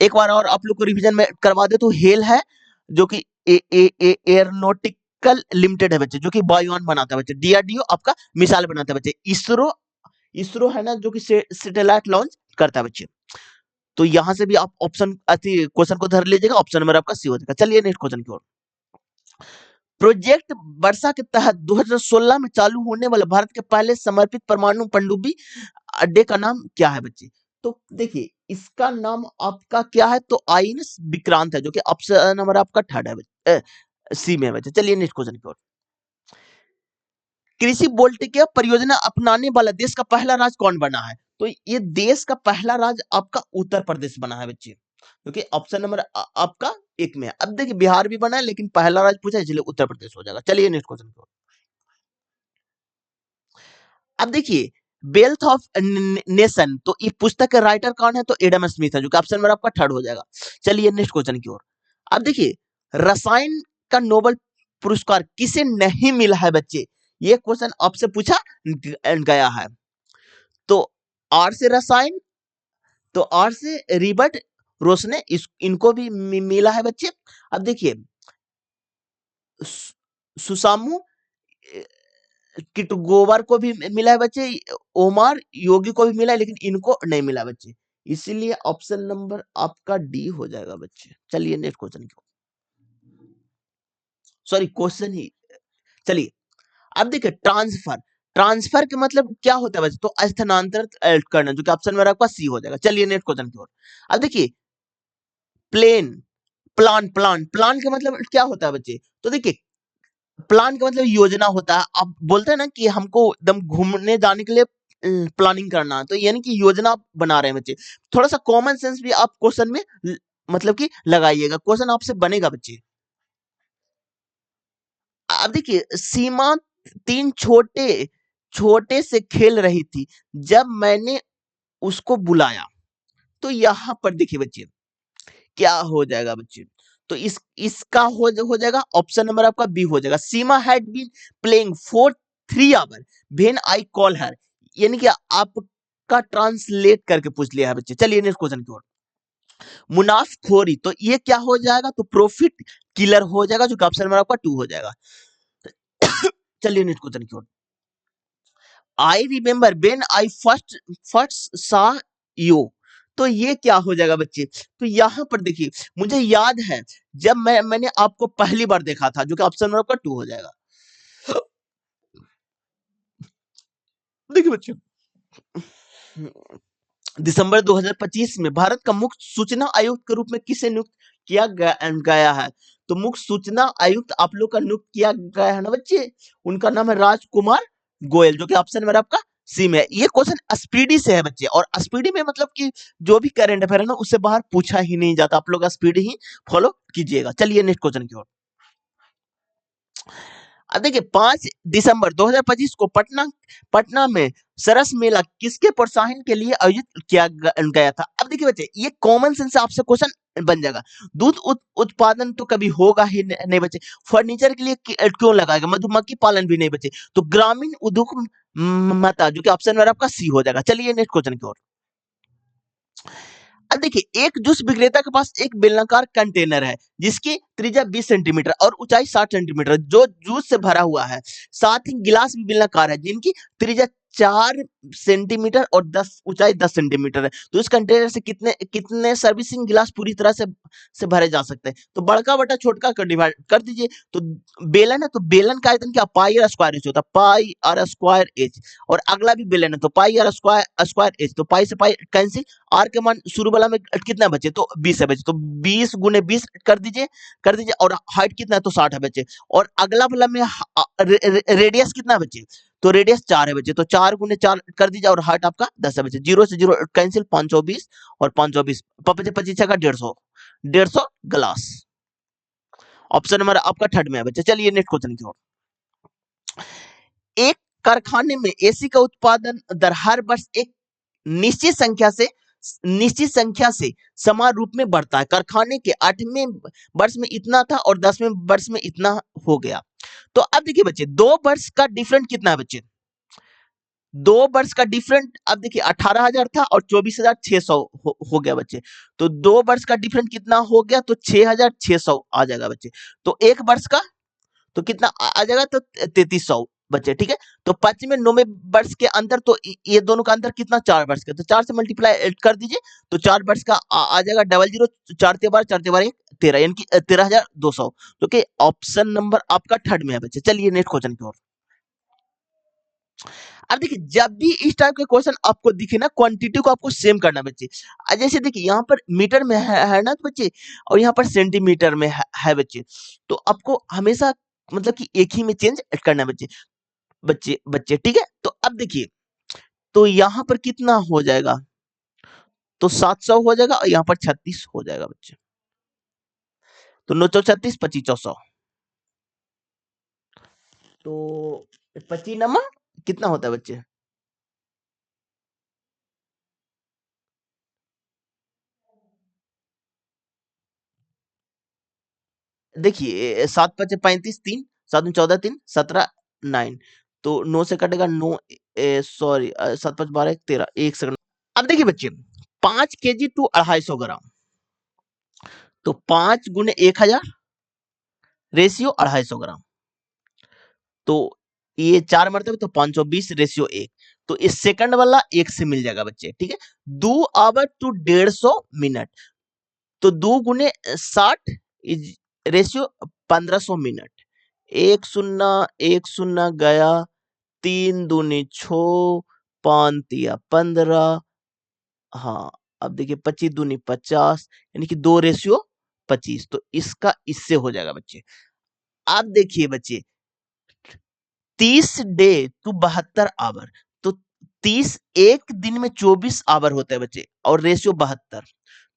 Speaker 1: एक बार और आप लोग को रिवीजन में करवा दे तो हेल है जो कि एयरोनॉटिकल लिमिटेड है बच्चे, जो कि वायुयान बनाता है बच्चे। डीआरडीओ आपका मिसाइल बनाता है बच्चे। इसरो इसरो है ना जो कि सैटेलाइट लॉन्च करता है बच्चे। तो यहां से भी आप ऑप्शन क्वेश्चन को धर लीजिएगा, ऑप्शन नंबर आपका सी हो जाएगा। चलिए नेक्स्ट क्वेश्चन की ओर। प्रोजेक्ट वर्षा के तहत 2016 में चालू होने वाले भारत के पहले समर्पित परमाणु पनडुब्बी अड्डे का नाम क्या है बच्चे। तो देखिए इसका नाम आपका क्या है तो आईएनएस विक्रांत है, जो कि ऑप्शन नंबर आपका थर्ड है बच्चे, सी में है बच्चे। चलिए नेक्स्ट क्वेश्चन की ओर। कृषि वोल्टिक परियोजना अपनाने वाला देश का पहला राज्य कौन बना है। तो ये देश का पहला राज्य आपका उत्तर प्रदेश बना है बच्चे, क्योंकि ऑप्शन नंबर आपका एक में है। अब देखिए बिहार भी बना है लेकिन पहला राज्य पूछा है इसलिए उत्तर प्रदेश हो जाएगा। चलिए नेक्स्ट क्वेश्चन की ओर। अब देखिए वेल्थ ऑफ नेशन, तो ये पुस्तक के राइटर कौन है तो एडम स्मिथ है, जो कि ऑप्शन नंबर आपका थर्ड हो जाएगा। चलिए नेक्स्ट क्वेश्चन की ओर। अब देखिए रसायन का नोबेल पुरस्कार किसे नहीं मिला है बच्चे, ये क्वेश्चन आपसे पूछा गया है। तो आर से रसायन, तो आर से रिबर्ट रोशने इनको भी मिला है बच्चे। अब देखिए सुसामू किटगोवर को भी मिला है बच्चे, ओमार योगी को भी मिला है लेकिन इनको नहीं मिला बच्चे, इसीलिए ऑप्शन नंबर आपका डी हो जाएगा बच्चे। चलिए नेक्स्ट क्वेश्चन की, सॉरी क्वेश्चन ही, चलिए अब देखिए ट्रांसफर, ट्रांसफर के मतलब क्या होता है बच्चे तो स्थानांतरित करना, जो कि ऑप्शन नंबर आपका सी हो जाएगा। चलिए नेक्स्ट क्वेश्चन की ओर। अब देखिए प्लेन, प्लान प्लान प्लान का मतलब क्या होता है बच्चे, तो देखिए प्लान का मतलब योजना होता है। आप बोलते हैं ना कि हमको एकदम घूमने जाने के लिए प्लानिंग करना है, तो यानी कि योजना आप बना रहे हैं बच्चे। थोड़ा सा कॉमन सेंस भी आप क्वेश्चन में मतलब कि लगाइएगा, क्वेश्चन आपसे बनेगा बच्चे। अब देखिए सीमा 3 छोटे छोटे से खेल रही थी जब मैंने उसको बुलाया, तो यहाँ पर देखिए बच्चे क्या हो जाएगा बच्चे, तो इसका हो जाएगा ऑप्शन नंबर आपका बी हो जाएगा। Seema had been playing for 3 hour when I call her, यानी कि आपका ट्रांसलेट करके पूछ लिया है बच्चे। चलिए नेक्स्ट क्वेश्चन की ओर। मुनाफखोरी, तो ये क्या हो जाएगा तो प्रॉफिट किलर हो जाएगा, जो कि ऑप्शन नंबर आपका 2 हो जाएगा। चलिए नेक्स्ट क्वेश्चन की ओर। I remember when I first saw you, तो ये क्या हो जाएगा बच्चे, तो यहां पर देखिए मुझे याद है जब मैंने आपको पहली बार देखा था, जो कि ऑप्शन नंबर आपका 2 हो जाएगा। देखिए बच्चे दिसंबर 2025 में भारत का मुख्य सूचना आयुक्त के रूप में किसे नियुक्त किया गया है, तो मुख्य सूचना आयुक्त आप लोग का नियुक्त किया गया है ना बच्चे, उनका नाम है राजकुमार गोयल, जो कि ऑप्शन नंबर आपका सी में है। ये क्वेश्चन स्पीडी से है बच्चे, और स्पीडी में मतलब कि जो भी करंट अफेयर है ना उससे बाहर पूछा ही नहीं जाता, आप लोग स्पीडी ही फॉलो कीजिएगा। चलिए नेक्स्ट क्वेश्चन की ओर। अब देखिए 5 दिसंबर 2025 को पटना पटना में सरस मेला किसके प्रोत्साहन के लिए आयोजित किया गया था। अब देखिए बच्चे ये कॉमन सेंस से आपसे क्वेश्चन बन जाएगा। दूध उत्पादन तो कभी होगा ही नहीं बच्चे, फर्नीचर के लिए क्यों लगाएगा, मधुमक्खी पालन भी नहीं बच्चे, तो ग्रामीण उद्योग माता, जो कि ऑप्शन नंबर आपका सी हो जाएगा। चलिए नेक्स्ट क्वेश्चन की ओर। अब देखिए एक जूस विक्रेता के पास एक बेलनाकार कंटेनर है जिसकी त्रिज्या 20 सेंटीमीटर और ऊंचाई 60 सेंटीमीटर जो जूस से भरा हुआ है, साथ ही गिलास भी बेलनाकार है जिनकी त्रिज्या 4 सेंटीमीटर और 10 ऊंचाई 10 सेंटीमीटर है, तो इस कंटेनर से कितने कितने सर्विसिंग गिलास पूरी तरह से भरे जा सकते हैं? तो बड़का बटा छोटका कर डिवाइड कर दीजिए। तो बेलन है तो बेलन का आयतन क्या, पाई आर स्क्वायर एच होता है, पाई आर स्क्वायर एच। और अगला भी बेलन है तो पाई आर स्क्वायर स्क्वायर एच, तो पाई से पाई कैंसिल। आर के मान शुरू वाला में कितना बचे, तो 20 है बचे, तो 20 गुने 20 कर दीजिए। और हाइट कितना है, तो 60 है बचे। और अगला वाला में रेडियस कितना बचे, तो रेडियस 4 है बच्चे, तो 4 गुने 4 कर दीजिए। और हार्ट आपका 10 है बच्चे, 0 से 0 कैंसिल, 520 और 520 बचे 25 का 150 ग्लास। ऑप्शन नंबर आपका थर्ड में है बच्चे। चलिए नेक्स्ट क्वेश्चन की ओर। एक कारखाने में एसी का उत्पादन दर हर वर्ष एक निश्चित संख्या से समान रूप में बढ़ता है। कारखाने के 8वें वर्ष में इतना था और 10वें वर्ष में इतना हो गया। तो अब देखिए बच्चे, 2 वर्ष का डिफरेंट कितना है बच्चे, 2 वर्ष का डिफरेंट। अब देखिए 18,000 था और 24,600 हो गया बच्चे। तो 2 वर्ष का डिफरेंट कितना हो गया, तो 6,600 आ जाएगा बच्चे। तो 1 वर्ष का तो कितना आ जाएगा, तो 3,300 बच्चे, ठीक है। तो 5वें 9वें वर्ष के अंदर, तो ये दोनों का अंदर कितना, 4 वर्ष का, तो 4 से मल्टीप्लाई कर दीजिए। तो 4 वर्ष का आ जाएगा 00, 4 तेरह 4 तेरह 13, यानी कि 13,200। तो कि ऑप्शन नंबर आपका थर्ड में है बच्चे। चलिए नेक्स्ट क्वेश्चन की ओर। अब देखिए, जब भी इस टाइप के क्वेश्चन आपको दिखे ना, क्वांटिटी को आपको सेम करना बच्चे। जैसे देखिए यहाँ पर मीटर में है ना तो बच्चे, और यहाँ पर सेंटीमीटर में है बच्चे। तो आपको हमेशा मतलब कि एक ही में चेंज करना है बच्चे, बच्चे ठीक है। तो अब देखिए, तो यहाँ पर कितना हो जाएगा, तो 700 हो जाएगा और यहाँ पर 36 हो जाएगा बच्चे। तो 9 36 25 100, तो 25 नंबर कितना होता है बच्चे, देखिए 7 5 35 3 7 14 3 17 9, तो 9 से कटेगा 9, सॉरी 7 5 12 13, 1 सेकंड। अब देखिए बच्चे, 5 केजी टू 250 ग्राम, तो 5 गुने 1000 रेशियो 250 ग्राम, तो ये 4 मरतबे, तो 520 रेशियो 1। तो इस सेकंड वाला 1 से मिल जाएगा बच्चे, ठीक है। 2 आवर टू 150 मिनट, तो 2 गुने 60 रेशियो 1500 मिनट। 1 0 गया, 3 दूनी 6, 5 तिया 15, हाँ। अब देखिए 25 दूनी 50, यानी कि 2 रेशियो 25, तो इसका इससे हो जाएगा बच्चे। अब देखिए बच्चे, 30 डे टू 72 आवर, तो 30 एक दिन में 24 आवर होता है बच्चे, और रेशियो 72,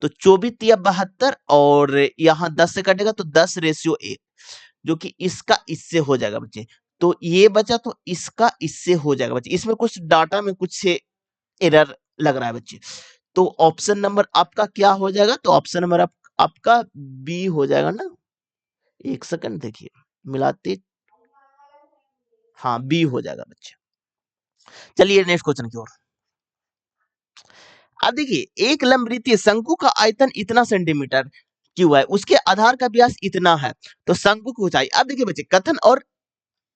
Speaker 1: तो 24 तिया 72, और यहाँ 10 से कटेगा तो 10 रेशियो 1, जो कि इसका इससे हो जाएगा बच्चे। तो ये बचा, तो इसका इससे हो जाएगा बच्चे। इसमें कुछ डाटा में कुछ एरर लग रहा है बच्चे। तो ऑप्शन नंबर आपका क्या हो जाएगा, तो ऑप्शन नंबर आपका बी हो जाएगा ना। एक सेकंड देखिए, मिलाते, हाँ बी हो जाएगा बच्चे। चलिए नेक्स्ट क्वेश्चन की ओर। अब देखिए, एक लंबवृत्तीय शंकु का आयतन इतना सेंटीमीटर क्यों है, उसके आधार का व्यास इतना है, तो शंकु की ऊंचाई। अब देखिए बच्चे, कथन और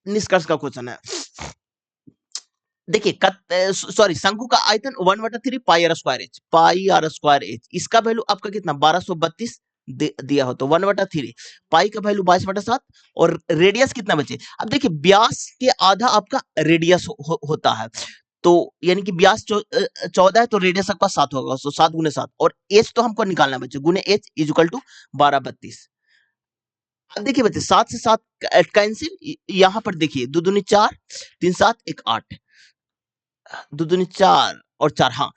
Speaker 1: निष्कर्ष का क्वेश्चन है। देखिए सॉरी, शंकु का आयतन 1/3 pi r square h, pi r square h. इसका वैल्यू आपका कितना 1232 दिया हो, तो 1/3 पाई का वैल्यू 22/7, और रेडियस कितना बचे। अब देखिए, व्यास के आधा आपका रेडियस होता है, तो यानी कि व्यास 14 है, तो रेडियस आपका 7 होगा, तो 7 गुने 7, और एच तो हमको निकालना है बच्चे, गुने एच इज इक्वल टू 1232। अब देखिए बच्चे, 7 से 7 कैंसिल, यहाँ पर देखिए 2 दूनी 4, 3 7 1 8, 2 दूनी 4 और 4, हाँ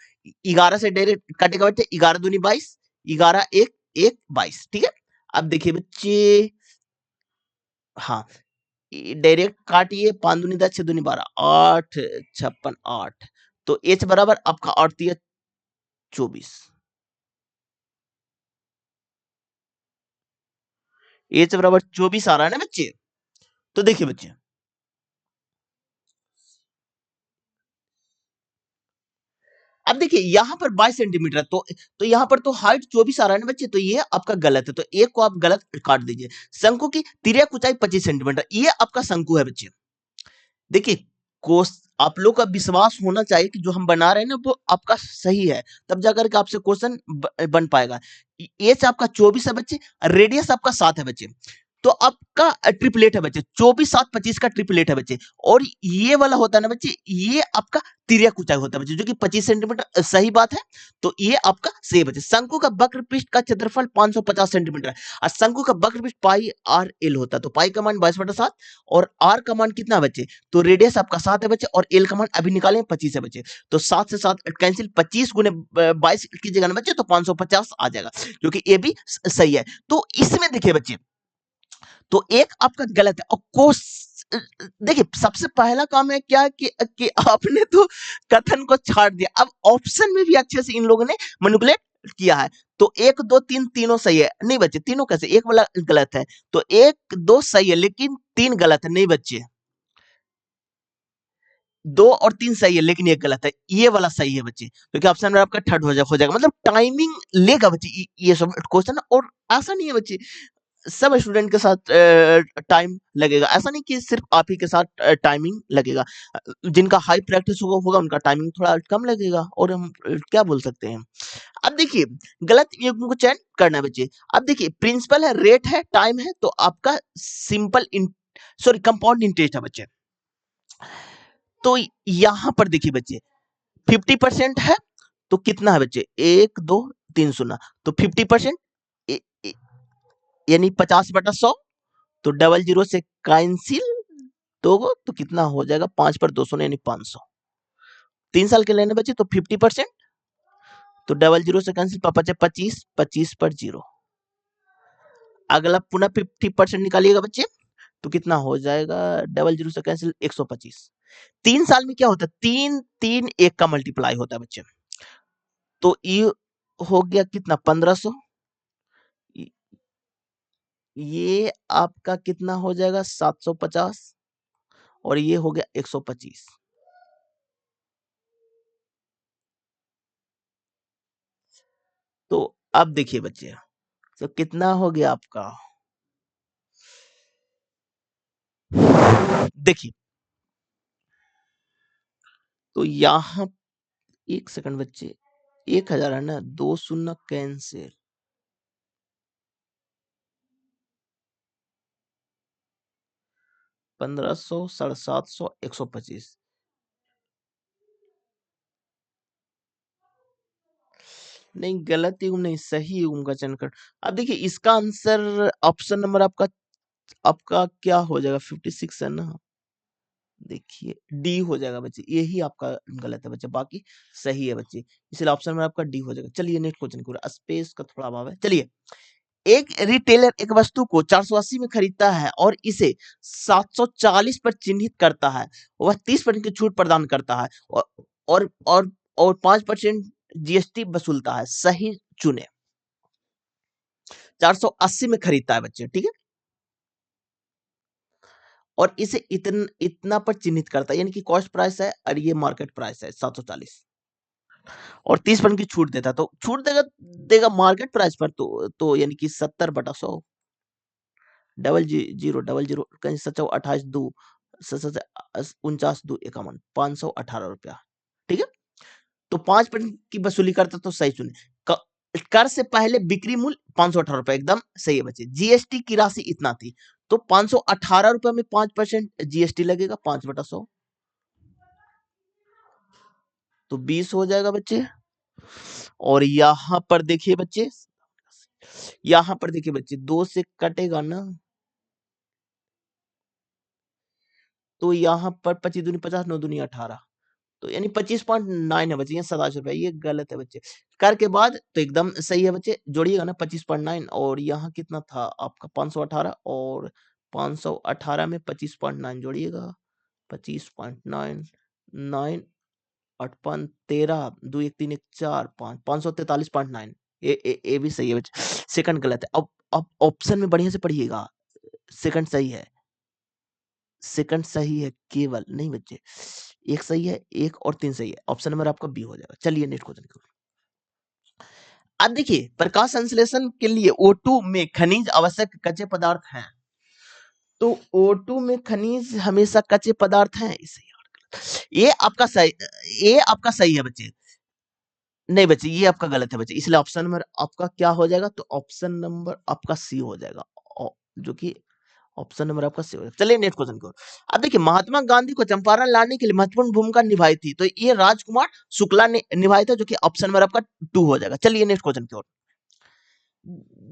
Speaker 1: 11 से डायरेक्ट काटेगा बच्चे, 11 दूनी 22, 11 1 1 22, ठीक है। अब देखिए बच्चे, हाँ डायरेक्ट काटिए, 5 दूनी 10, 6 दूनी 12, 8 56 8, तो एच बराबर आपका 8 3 24, एच बराबर 24 आ रहा है ना बच्चे। तो देखिए बच्चे, अब देखिए यहाँ पर 22 सेंटीमीटर, तो यहाँ पर तो हाइट 24 आ रहा है ना बच्चे, तो ये आपका गलत है, तो एक को आप गलत काट दीजिए। शंकु की तिर्यक ऊंचाई 25 सेंटीमीटर, ये आपका शंकु है बच्चे। देखिए, कोस आप लोग का विश्वास होना चाहिए कि जो हम बना रहे हैं ना वो आपका सही है, तब जाकर के आपसे क्वेश्चन बन पाएगा। एच आपका 24 है बच्चे, रेडियस आपका 7 है बच्चे, तो आपका ट्रिपलेट है बच्चे, 24 7 25 का ट्रिपलेट है बच्चे। और ये वाला होता है ना बच्चे, ये आपका तिर्यक ऊंचाई होता है बच्चे, जो कि 25 सेंटीमीटर सही बात है। तो ये आपका सही है बच्चे। शंकु का वक्र पृष्ठ का क्षेत्रफल 550 सेंटीमीटर है, और शंकु का वक्र पृष्ठ पाई आर एल होता है। तो पाई का मान 22/7 और आर का मान कितना है बच्चे, तो रेडियस आपका 7 है बच्चे, और एल का मान अभी निकाले 25 है बच्चे। तो 7 से 7 कैंसिल, 25 गुने 22 कीजिएगा ना बच्चे, तो 550 आ जाएगा, जो कि ये भी सही है। तो इसमें देखिए बच्चे, तो एक आपका गलत है। और कोस देखिए, सबसे पहला काम है क्या कि आपने तो कथन को छाट दिया, अब ऑप्शन में भी अच्छे से इन लोगों ने मैनिपुलेट किया है। तो 1 2 3 तीनों सही है, नहीं बच्चे, तीनों कैसे, एक वाला गलत है, तो 1 2 सही है लेकिन 3 गलत है, नहीं बच्चे, 2 और 3 सही है लेकिन एक गलत है, ये वाला सही है बच्चे, क्योंकि ऑप्शन में आपका थर्ड हो जाएगा। मतलब टाइमिंग लेगा बच्चे ये सब क्वेश्चन, और ऐसा नहीं है बच्चे सब स्टूडेंट के साथ टाइम लगेगा, ऐसा नहीं कि सिर्फ आप ही के साथ टाइमिंग लगेगा। जिनका हाई प्रैक्टिस होगा उनका टाइमिंग थोड़ा कम लगेगा, और हम क्या बोल सकते हैं। अब देखिए, गलत युग्म को चयन करना है बच्चे। अब देखिए, प्रिंसिपल है, रेट है, टाइम है, तो आपका सिंपल सॉरी कंपाउंड इंटरेस्ट है बच्चे। तो यहां पर देखिए बच्चे, 50% है, तो कितना है बच्चे, 1 2 3 0, तो 50% यानी 50/100, तो डबल जीरो से कैंसिल दोगे तो कितना हो जाएगा, 5 पर 200 यानी 500। 3 साल के लेने बचे तो 50%, तो डबल जीरो से कैंसिल, बचे 25, 25 पर 0। अगला पुनः 50% निकालिएगा बच्चे, तो कितना हो जाएगा, डबल जीरो से कैंसिल 125। 3 साल में क्या होता है, 3 3 1 का मल्टीप्लाई होता है बच्चे, तो ये हो गया कितना, 1500। ये आपका कितना हो जाएगा, 750, और ये हो गया 125। तो अब देखिए बच्चे, तो कितना हो गया आपका, देखिए, तो यहां 1 सेकंड बच्चे, 1000 है ना, 2 शून्य कैंसिल, 1500 750 125। नहीं, गलत युग्म नहीं, सही युग्म का चयन कर। अब देखिए, इसका आंसर ऑप्शन नंबर आपका आपका क्या हो जाएगा, 56 है ना, देखिए डी हो जाएगा बच्चे, यही आपका गलत है बच्चे, बाकी सही है बच्चे, इसलिए ऑप्शन में आपका डी हो जाएगा। चलिए नेक्स्ट क्वेश्चन की ओर, स्पेस का थोड़ा अभाव है। चलिए, एक रिटेलर एक वस्तु को 480 में खरीदता है और इसे 740 पर चिन्हित करता है, वह 30% की छूट प्रदान करता है, और और और 5% जीएसटी वसूलता है, सही चुने। 480 में खरीदता है बच्चे, ठीक है, और इसे इतना पर चिन्हित करता है, यानी कि कॉस्ट प्राइस है और ये मार्केट प्राइस है 740, और 30% की छूट देता है, तो छूट देगा देगा मार्केट प्राइस पर, तो यानी कि 70/100, डबल जीरो कहीं 28 दो 49 2 51 518 रुपया, ठीक है। तो 5% की वसूली करता तो सही सुने। कर से पहले बिक्री मूल्य 518 रुपया, एकदम सही है बच्चे। जीएसटी की राशि इतना थी, तो 518 रुपया में 5% जीएसटी लगेगा, 5/100, तो 20 हो जाएगा बच्चे। और यहां पर देखिए बच्चे, यहां पर देखिए बच्चे, 2 से कटेगा ना, तो यहाँ पर 25 दूनी 50, 9 दूनी 18, तो यानी 25.9 है बच्चे, 27 रुपए, ये गलत है बच्चे। कर के बाद तो एकदम सही है बच्चे, जोड़िएगा ना 25.9, और यहाँ कितना था आपका 518, और 518 में 25.9 जोड़िएगा, 25.9, 9 8 5 13, 2 1 3 1 4 5, 543.9, ये भी सही है बच्चे। सेकंड गलत है। अब ऑप्शन में बढ़िया से पढ़िएगा, सेकंड सही है, सेकंड सही है केवल, नहीं बच्चे, एक सही है, एक और 3 सही है, ऑप्शन नंबर आपका बी हो जाएगा। चलिए नेक्स्ट क्वेश्चन। अब देखिए, प्रकाश संश्लेषण के लिए O2 में खनिज आवश्यक कच्चे पदार्थ हैं, तो O2 में खनिज हमेशा कच्चे पदार्थ हैं, इसे याद ये आपका सही, ये आपका सही है बच्चे। नहीं बच्चे, ये आपका गलत है बच्चे, इसलिए ऑप्शन नंबर आपका क्या हो जाएगा, तो ऑप्शन नंबर आपका सी हो जाएगा, जो कि ऑप्शन नंबर आपका सी हो जाएगा। चलिए नेक्स्ट क्वेश्चन की ओर। अब देखिए, महात्मा गांधी को चंपारण लाने के लिए महत्वपूर्ण भूमिका निभाई थी, तो ये राजकुमार शुक्ला ने निभाई था, जो कि ऑप्शन नंबर आपका 2 हो जाएगा। चलिए नेक्स्ट क्वेश्चन की ओर।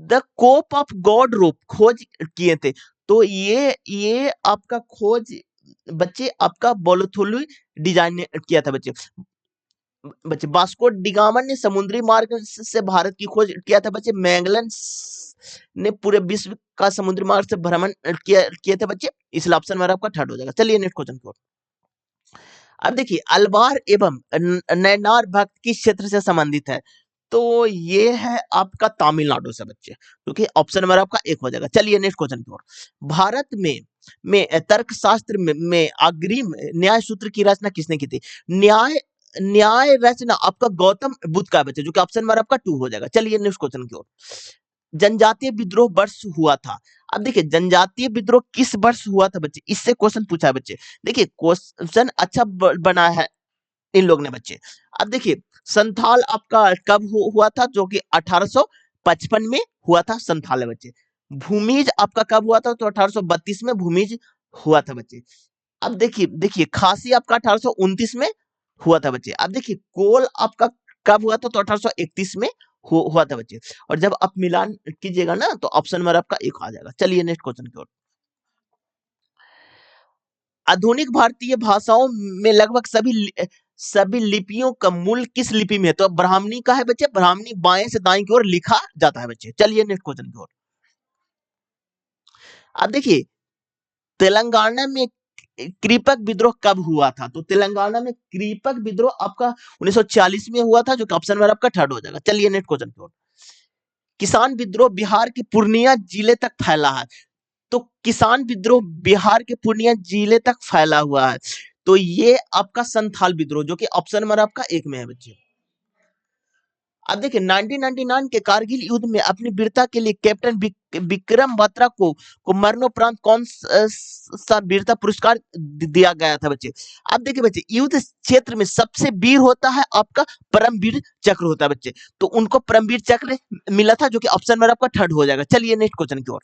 Speaker 1: द कोप ऑफ गॉड रोप खोज किए थे, तो ये आपका खोज बच्चे आपका बोलोथुली डिजाइन ने किया था बच्चे। बच्चे वास्को डिगामा ने समुद्री मार्ग से भारत की खोज किया था बच्चे। मैगलन ने पूरे विश्व का समुद्री मार्ग से भ्रमण किया किए थे बच्चे। इसलिए ऑप्शन में आपका थर्ड हो जाएगा। चलिए नेक्स्ट क्वेश्चन की ओर। अब देखिए, अलवार एवं नैनार भक्त किस क्षेत्र से संबंधित है, तो ये है आपका तमिलनाडु से बच्चे, क्योंकि ऑप्शन नंबर आपका 1 हो जाएगा। चलिए नेक्स्ट क्वेश्चन की ओर। भारत में तर्कशास्त्र में अग्रिम न्याय सूत्र की रचना किसने की थी? न्याय न्याय रचना आपका गौतम बुद्ध का है बच्चे, जो कि ऑप्शन नंबर आपका 2 हो जाएगा। चलिए नेक्स्ट क्वेश्चन की ओर। जनजातीय विद्रोह वर्ष हुआ था। अब देखिए, जनजातीय विद्रोह किस वर्ष हुआ था बच्चे, इससे क्वेश्चन पूछा है बच्चे। देखिए, क्वेश्चन अच्छा बना है इन लोग ने बच्चे। अब देखिए, संथाल आपका कब हुआ था, जो कि 1855 में हुआ था संथाल है बच्चे। भूमिज आपका कब हुआ था, तो 1832 में भूमिज हुआ था बच्चे। अब देखिए देखिए खासी आपका 1829 में हुआ था बच्चे। अब देखिए, कोल आपका कब हुआ था, तो 1831 में हुआ था बच्चे। और जब आप मिलान कीजिएगा ना, तो ऑप्शन नंबर आपका 1 आ जाएगा। चलिए नेक्स्ट क्वेश्चन की ओर। आधुनिक भारतीय भाषाओं में लगभग सभी लिपियों का मूल किस लिपि में है, तो ब्राह्मणी का है बच्चे। ब्राह्मणी बाएं से दाएं की ओर लिखा जाता है बच्चे। चलिए नेक्स्ट क्वेश्चन की ओर। अब देखिए, तेलंगाना में कृपक विद्रोह कब हुआ था, तो तेलंगाना में कृपक विद्रोह आपका 1940 में हुआ था, जो कि ऑप्शन नंबर आपका थर्ड हो जाएगा। चलिए नेक्स्ट क्वेश्चन की ओर। किसान विद्रोह बिहार के पूर्णिया जिले तक फैला है, तो किसान विद्रोह बिहार के पूर्णिया जिले तक फैला हुआ है, तो ये आपका संथाल विद्रोह, जो कि ऑप्शन नंबर आपका 1 में है बच्चे। अब देखिए, 1999 के कारगिल युद्ध में अपनी वीरता के लिए कैप्टन विक्रम बत्रा को मरणोपरांत कौन सा वीरता पुरस्कार दिया गया था बच्चे। अब देखिए बच्चे, युद्ध क्षेत्र में सबसे वीर होता है आपका परमवीर चक्र होता है बच्चे, तो उनको परमवीर चक्र मिला था, जो कि ऑप्शन नंबर आपका थर्ड हो जाएगा। चलिए नेक्स्ट क्वेश्चन की ओर।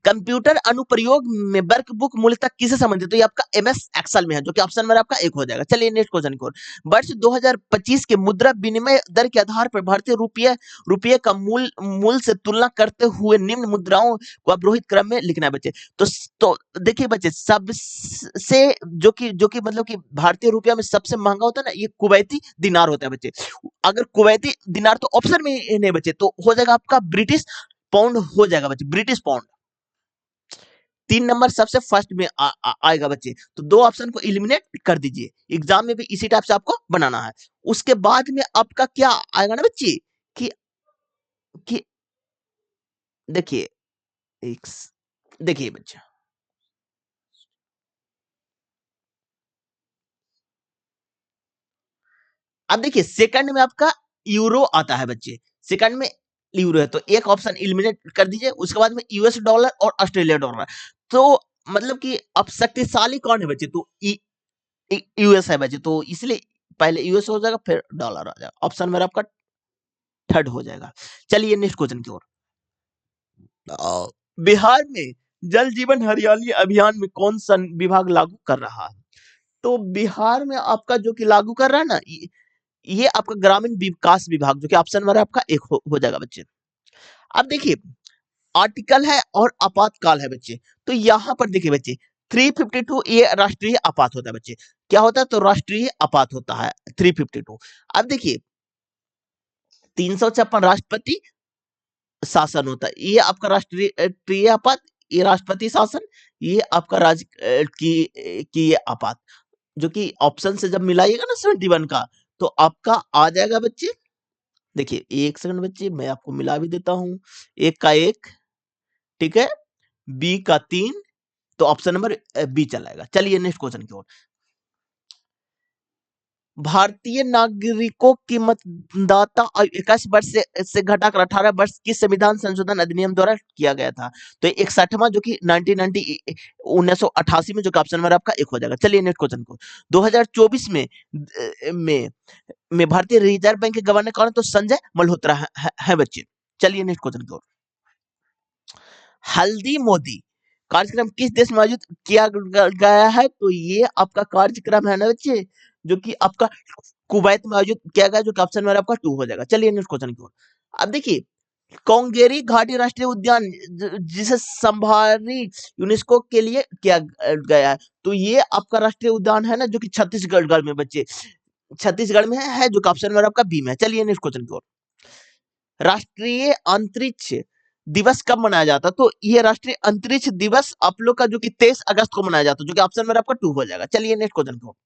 Speaker 1: कंप्यूटर अनुप्रयोग में वर्कबुक मूलतः किसे संबंधित है, तो ये आपका एमएस एक्सेल में है, जो कि ऑप्शन नंबर आपका 1 हो जाएगा। चलिए नेक्स्ट क्वेश्चन की ओर। वर्ष 2025 के मुद्रा विनिमय दर के आधार पर भारतीय रुपये रुपये का मूल से तुलना करते हुए निम्न मुद्राओं को अवरोहित क्रम में लिखना है बच्चे। तो देखिए बच्चे, सबसे जो कि मतलब कि भारतीय रुपया में सबसे महंगा होता है ना, ये कुवैती दिनार होता है बच्चे। अगर कुवैती दिनार तो ऑप्शन में नहीं बच्चे, तो हो जाएगा आपका ब्रिटिश पाउंड हो जाएगा बच्चे, ब्रिटिश पाउंड। 3 नंबर सबसे फर्स्ट में आएगा बच्चे, तो 2 ऑप्शन को इलिमिनेट कर दीजिए। एग्जाम में भी इसी टाइप से आपको बनाना है। उसके बाद में आपका क्या आएगा ना बच्चे, कि कि देखिए, एक देखिए बच्चे, अब देखिए सेकंड में आपका यूरो आता है बच्चे। सेकंड में यूरो है, तो एक ऑप्शन इलिमिनेट कर दीजिए। उसके बाद में यूएस डॉलर और ऑस्ट्रेलिया डॉलर। तो मतलब कि अब शक्तिशाली कौन है बच्चे, तो यूएस है बच्चे, तो इसलिए पहले यूएस हो जाएगा, फिर डॉलर आ जाएगा। ऑप्शन मेरा आपका थर्ड हो जाएगा। चलिए नेक्स्ट क्वेश्चन की ओर। बिहार में जल जीवन हरियाली अभियान में कौन सा विभाग लागू कर रहा है, तो बिहार में आपका जो कि लागू कर रहा है ना, ये आपका ग्रामीण विकास विभाग, जो कि ऑप्शन नंबर आपका 1 हो जाएगा बच्चे। अब देखिए, आर्टिकल है और आपातकाल है बच्चे, तो यहाँ पर देखिए बच्चे, 352 ये राष्ट्रीय आपात होता है बच्चे। क्या होता है, तो राष्ट्रीय आपात होता है 352। अब देखिए, 356 राष्ट्रपति शासन होता है, ये आपका राष्ट्रीय आपात, ये राष्ट्रपति शासन, ये आपका राज्य की ये आपात, जो कि ऑप्शन से जब मिलाइएगा ना 71 का, तो आपका आ जाएगा बच्चे। देखिए, एक सेकंड बच्चे, मैं आपको मिला भी देता हूँ। एक का 1, ठीक है, बी का 3, तो ऑप्शन नंबर बी चलाएगा। चलिए नेक्स्ट क्वेश्चन की ओर। भारतीय नागरिकों की मतदाता आयु 21 वर्ष से घटाकर 18 वर्ष की संविधान संशोधन अधिनियम द्वारा किया गया था। तो 61वां जो कि 1988 में, जो कि ऑप्शन नंबर आपका एक हो जाएगा। चलिए नेक्स्ट क्वेश्चन को, 2024 में भारतीय रिजर्व बैंक के गवर्नर कौन है? तो संजय मल्होत्रा है बच्चे। चलिए नेक्स्ट क्वेश्चन को, हल्दी मोदी कार्यक्रम किस देश में आयोजित किया गया है? तो ये आपका कार्यक्रम है ना बच्चे, जो कि आपका कुवैत में आयोजित किया गया, जो कि ऑप्शन नंबर आपका 2 हो जाएगा। चलिए नेक्स्ट क्वेश्चन की ओर। अब देखिए, कांगेरी घाटी राष्ट्रीय उद्यान जिसे संभारी यूनेस्को के लिए किया गया है, तो ये आपका राष्ट्रीय उद्यान है ना, जो कि छत्तीसगढ़ में बच्चे, छत्तीसगढ़ में है, जो कि ऑप्शन नंबर आपका बी में है। चलिए नेक्स्ट क्वेश्चन की ओर, राष्ट्रीय अंतरिक्ष दिवस कब मनाया जाता है? तो ये राष्ट्रीय अंतरिक्ष दिवस आप लोग का जो कि 23 अगस्त को मनाया जाता है, जो कि ऑप्शन नंबर आपका 2 हो जाएगा। चलिए नेक्स्ट क्वेश्चन को,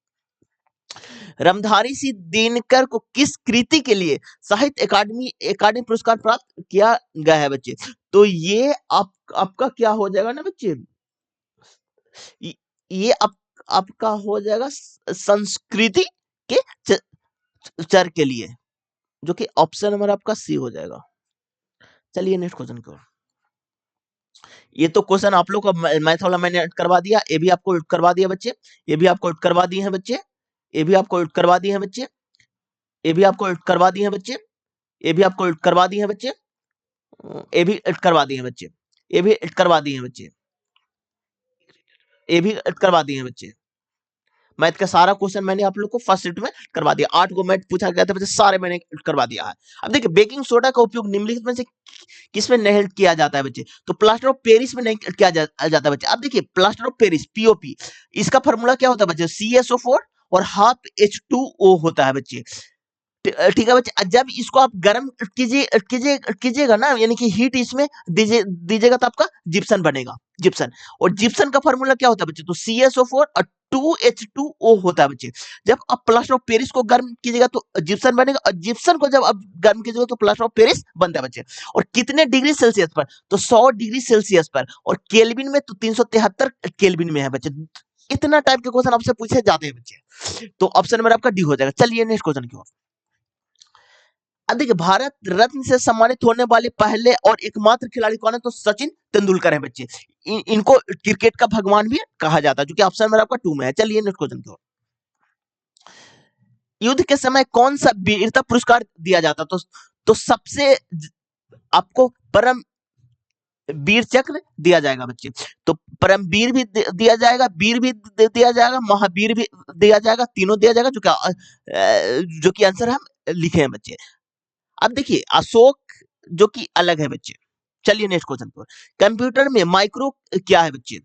Speaker 1: रामधारी सिंह दिनकर को किस कृति के लिए साहित्य अकादमी पुरस्कार प्राप्त किया गया है बच्चे? तो ये आपका क्या हो जाएगा ना बच्चे, ये आपका हो जाएगा संस्कृति के चर के लिए, जो कि ऑप्शन नंबर आपका सी हो जाएगा। चलिए नेक्स्ट क्वेश्चन को, ये तो क्वेश्चन आप लोग का मैथ वाला मैंने करवा दिया, ये भी आपको करवा दिया बच्चे, ये भी आपको करवा दिए हैं बच्चे, ये भी आपको करवा दिए हैं बच्चे, ये भी आपको करवा दिए हैं बच्चे, ये भी आपको करवा दिए हैं बच्चे, ये भी करवा दिए हैं बच्चे, ये भी करवा दिए हैं बच्चे, ये भी करवा दिए हैं बच्चे। मैथ का सारा क्वेश्चन मैंने आप लोग को फर्स्ट शिफ्ट में करवा दिया। 8 गो मैथ पूछा गया था बच्चे, सारे मैंने करवा दिया है। अब देखिए, बेकिंग सोडा का उपयोग निम्नलिखित में से किसमें नहीं किया जाता है बच्चे? तो प्लास्टर ऑफ पेरिस में नहीं किया जाता है बच्चे। अब देखिए, प्लास्टर ऑफ पेरिस पीओपी, इसका फॉर्मूला क्या होता है बच्चे? CSO4 और हाफ H2O होता है बच्चे। ठीक है बच्चे, जब इसको आप गर्म कीजिएगा ना, यानी कि हीट इसमें दीजिएगा, तो आपका जिप्सन बनेगा, जिप्सन। और जिप्सन का फॉर्मूला क्या होता है बच्चे? तो CSO4 और 2H2O होता है बच्चे। जब आप प्लास्टर ऑफ पेरिस को गर्म कीजिएगा तो जिप्सन बनेगा, और जिप्सन को जब आप गर्म कीजिएगा तो प्लास्टर ऑफ पेरिस बनता है बच्चे। और कितने डिग्री सेल्सियस पर? तो 100 डिग्री सेल्सियस पर। और केल्विन में तो 373 केल्विन में है बच्चे। इतना टाइप के क्वेश्चन आपसे पूछे जाते हैं बच्चे, तो ऑप्शन नंबर आपका डी हो जाएगा। चलिए नेक्स्ट क्वेश्चन की ओर। अब देखिए, भारत रत्न से सम्मानित होने वाले पहले और एकमात्र खिलाड़ी कौन है? तो सचिन तेंदुलकर है बच्चे। इनको क्रिकेट का भगवान भी कहा जाता है, जो कि ऑप्शन नंबर आपका 2 में है। चलिए नेक्स्ट क्वेश्चन की ओर। युद्ध के समय कौन सा वीरता पुरस्कार दिया जाता? तो सबसे आपको परम वीर चक्र दिया जाएगा बच्चे। तो परमवीर भी दिया जाएगा, वीर भी दिया जाएगा, महावीर भी दिया जाएगा, तीनों दिया जाएगा, जो कि आंसर हम लिखे हैं बच्चे। अब देखिए, अशोक जो कि अलग है बच्चे। चलिए नेक्स्ट क्वेश्चन पर, कंप्यूटर में माइक्रो क्या है बच्चे?